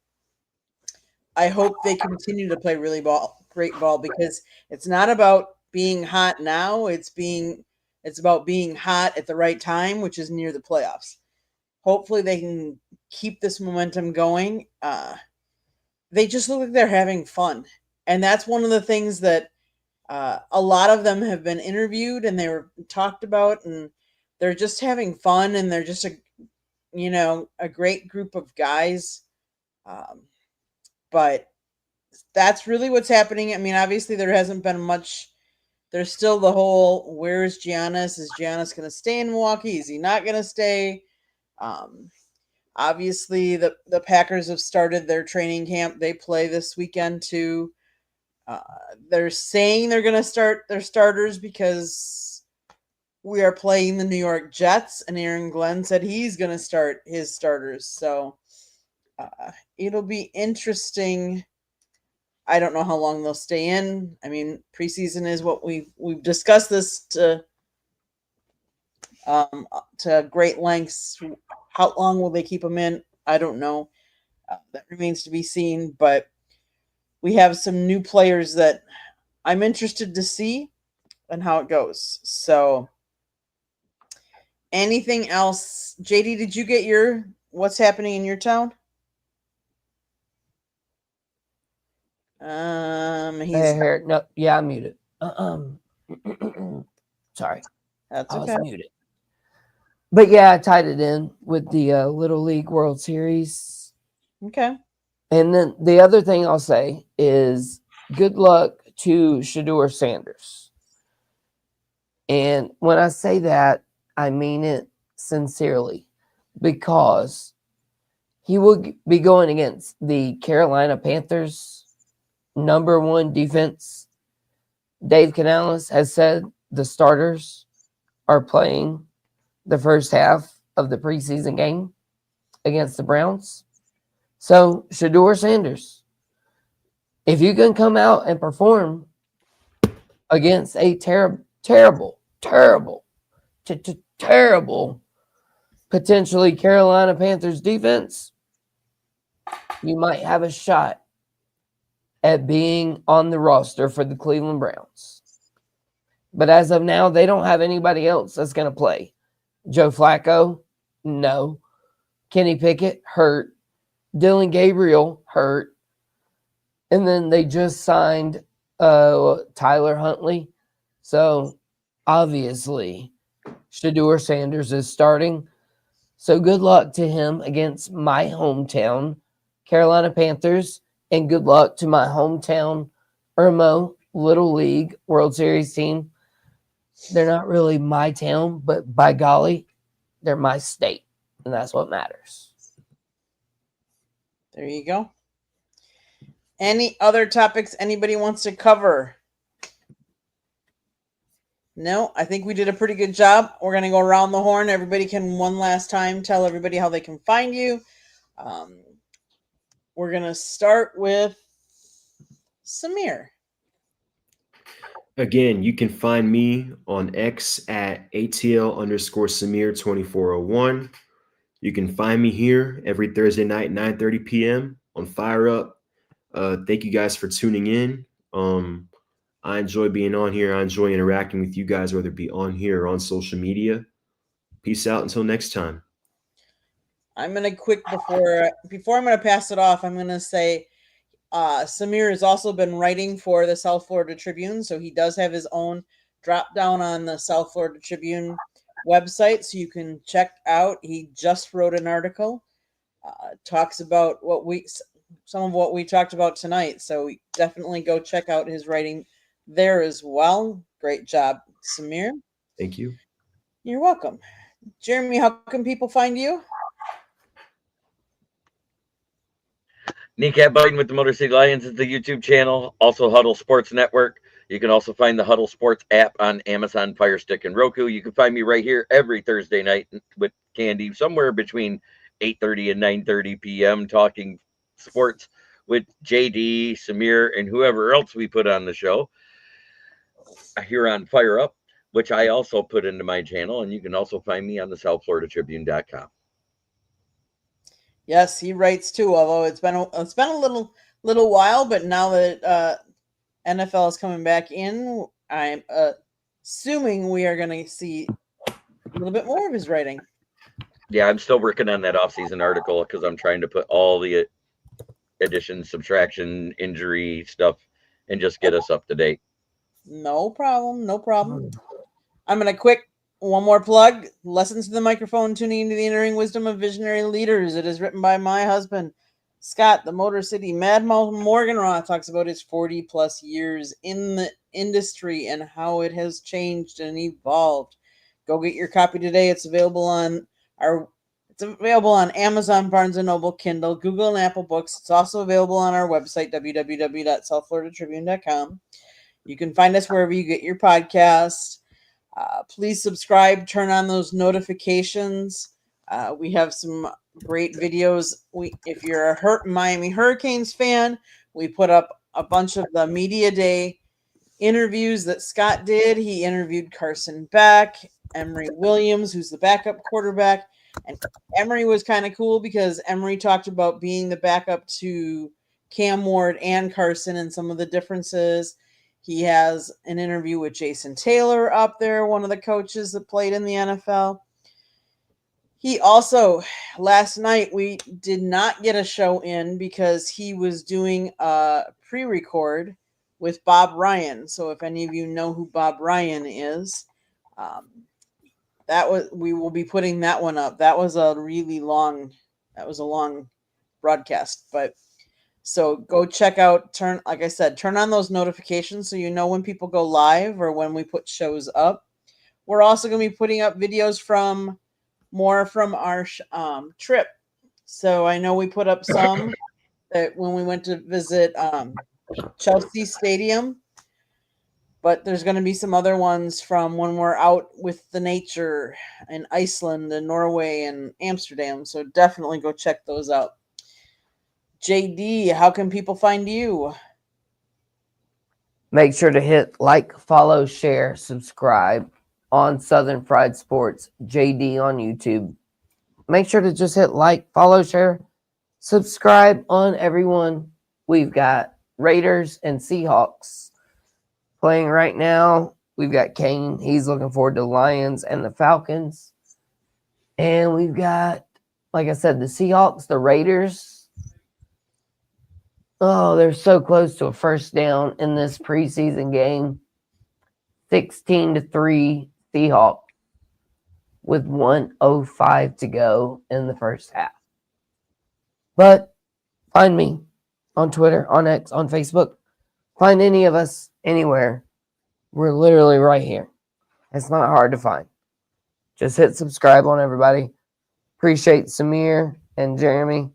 I hope they continue to play great ball, because it's not about being hot now. It's about being hot at the right time, which is near the playoffs. Hopefully they can keep this momentum going. They just look like they're having fun. And that's one of the things that a lot of them have been interviewed and they were talked about, and they're just having fun, and they're just a great group of guys. But that's really what's happening. I mean, obviously there hasn't been much. There's still the whole, where is Giannis? Is Giannis going to stay in Milwaukee? Is he not going to stay? Obviously the Packers have started their training camp. They play this weekend too. They're saying they're going to start their starters because we are playing the New York Jets, and Aaron Glenn said he's going to start his starters. So it'll be interesting. I don't know how long they'll stay in. I mean, preseason is what we've discussed this to great lengths. How long will they keep them in? I don't know. That remains to be seen. But we have some new players that I'm interested to see and how it goes. So, anything else? JD, did you get your what's happening in your town? No, yeah, I'm muted. Sorry, That's I okay. was muted. But yeah, I tied it in with the Little League World Series. Okay. And then the other thing I'll say is good luck to Shedeur Sanders. And when I say that, I mean it sincerely, because he will be going against the Carolina Panthers' #1 defense. Dave Canales has said the starters are playing the first half of the preseason game against the Browns. So, Shedeur Sanders, if you can come out and perform against a terrible, potentially Carolina Panthers defense, you might have a shot at being on the roster for the Cleveland Browns. But as of now, they don't have anybody else that's going to play. Joe Flacco, no. Kenny Pickett, hurt. Dylan Gabriel, hurt. And then they just signed Tyler Huntley. So, obviously, Shedeur Sanders is starting. So, good luck to him against my hometown, Carolina Panthers. And good luck to my hometown, Irmo Little League World Series team. They're not really my town, but by golly, they're my state. And that's what matters. There you go. Any other topics anybody wants to cover? No, I think we did a pretty good job. We're going to go around the horn. Everybody can one last time tell everybody how they can find you. We're going to start with Samir. Again, you can find me on X at ATL_Samir2401. You can find me here every Thursday night, 9:30 p.m. on Fire Up. Thank you guys for tuning in. I enjoy being on here. I enjoy interacting with you guys, whether it be on here or on social media. Peace out until next time. I'm going to before I'm going to pass it off, I'm going to say Samir has also been writing for the South Florida Tribune, so he does have his own drop down on the South Florida Tribune website, so you can check out. He just wrote an article, talks about some of what we talked about tonight, so definitely go check out his writing there as well. Great job, Samir. Thank you. You're welcome. Jeremy, how can people find you? Kneecap Biting with the Motor City Lions is the YouTube channel. Also, Huddle Sports Network. You can also find the Huddle Sports app on Amazon Fire Stick and Roku. You can find me right here every Thursday night with Candy, somewhere between 8:30 and 9:30 p.m. talking sports with JD, Samir, and whoever else we put on the show here on Fire Up, which I also put into my channel. And you can also find me on the SouthFloridaTribune.com. Yes, he writes too. Although it's been a little while, but now that NFL is coming back in, I'm assuming we are going to see a little bit more of his writing. Yeah, I'm still working on that off-season article because I'm trying to put all the addition, subtraction, injury stuff, and just get us up to date. No problem. No problem. I'm going to one more plug. Lessons to the Microphone, tuning into the entering wisdom of visionary leaders. It is written by my husband, Scott, the Motor City Mad Mouth Morganroth. Talks about his 40 plus years in the industry and how it has changed and evolved. Go get your copy today. It's available on Amazon, Barnes & Noble, Kindle, Google, and Apple Books. It's also available on our website, www.southfloridatribune.com. You can find us wherever you get your podcasts. Please subscribe, turn on those notifications. We have some great videos. If you're a Miami Hurricanes fan, we put up a bunch of the Media Day interviews that Scott did. He interviewed Carson Beck, Emory Williams, who's the backup quarterback. And Emory was kind of cool because Emory talked about being the backup to Cam Ward and Carson and some of the differences. He has an interview with Jason Taylor up there, one of the coaches that played in the NFL. He also, last night, we did not get a show in because he was doing a pre-record with Bob Ryan. So if any of you know who Bob Ryan is, we will be putting that one up. That was a long broadcast, but so go check out, like I said, turn on those notifications so you know when people go live or when we put shows up. We're also going to be putting up videos from our trip. So I know we put up some that when we went to visit Chelsea Stadium, but there's going to be some other ones from when we're out with the nature in Iceland and Norway and Amsterdam. So definitely go check those out. JD, how can people find you? Make sure to hit like, follow, share, subscribe on Southern Fried Sports, JD on YouTube. Make sure to just hit like, follow, share, subscribe on everyone. We've got Raiders and Seahawks playing right now. We've got Kane. He's looking forward to Lions and the Falcons. And we've got, like I said, the Seahawks, the Raiders. Oh, they're so close to a first down in this preseason game. 16-3 Seahawks with 1:05 to go in the first half. But find me on Twitter, on X, on Facebook. Find any of us anywhere. We're literally right here. It's not hard to find. Just hit subscribe on everybody. Appreciate Samir and Jeremy.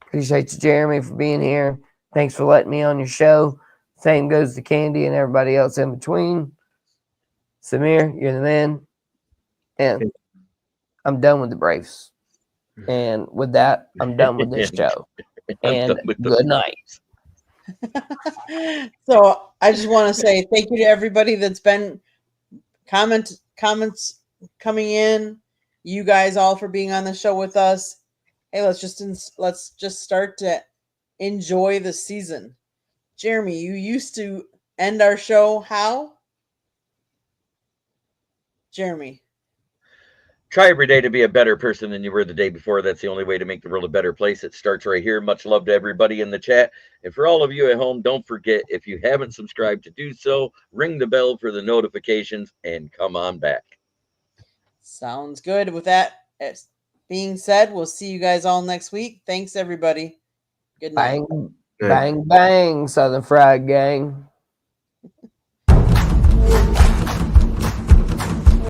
Appreciate you, Jeremy, for being here. Thanks for letting me on your show. Same goes to Candy and everybody else in between. Samir, you're the man. And I'm done with the Braves. And with that, I'm done with this show. And good night. So I just want to say thank you to everybody that's been comments coming in. You guys all for being on the show with us. Hey, let's just start to enjoy the season. Jeremy, you used to end our show how? Jeremy. Try every day to be a better person than you were the day before. That's the only way to make the world a better place. It starts right here. Much love to everybody in the chat. And for all of you at home, don't forget, if you haven't subscribed, to do so. Ring the bell for the notifications and come on back. Sounds good. With that being said, we'll see you guys all next week. Thanks, everybody. Good night. Bang, bang, bang, Southern Fried Gang.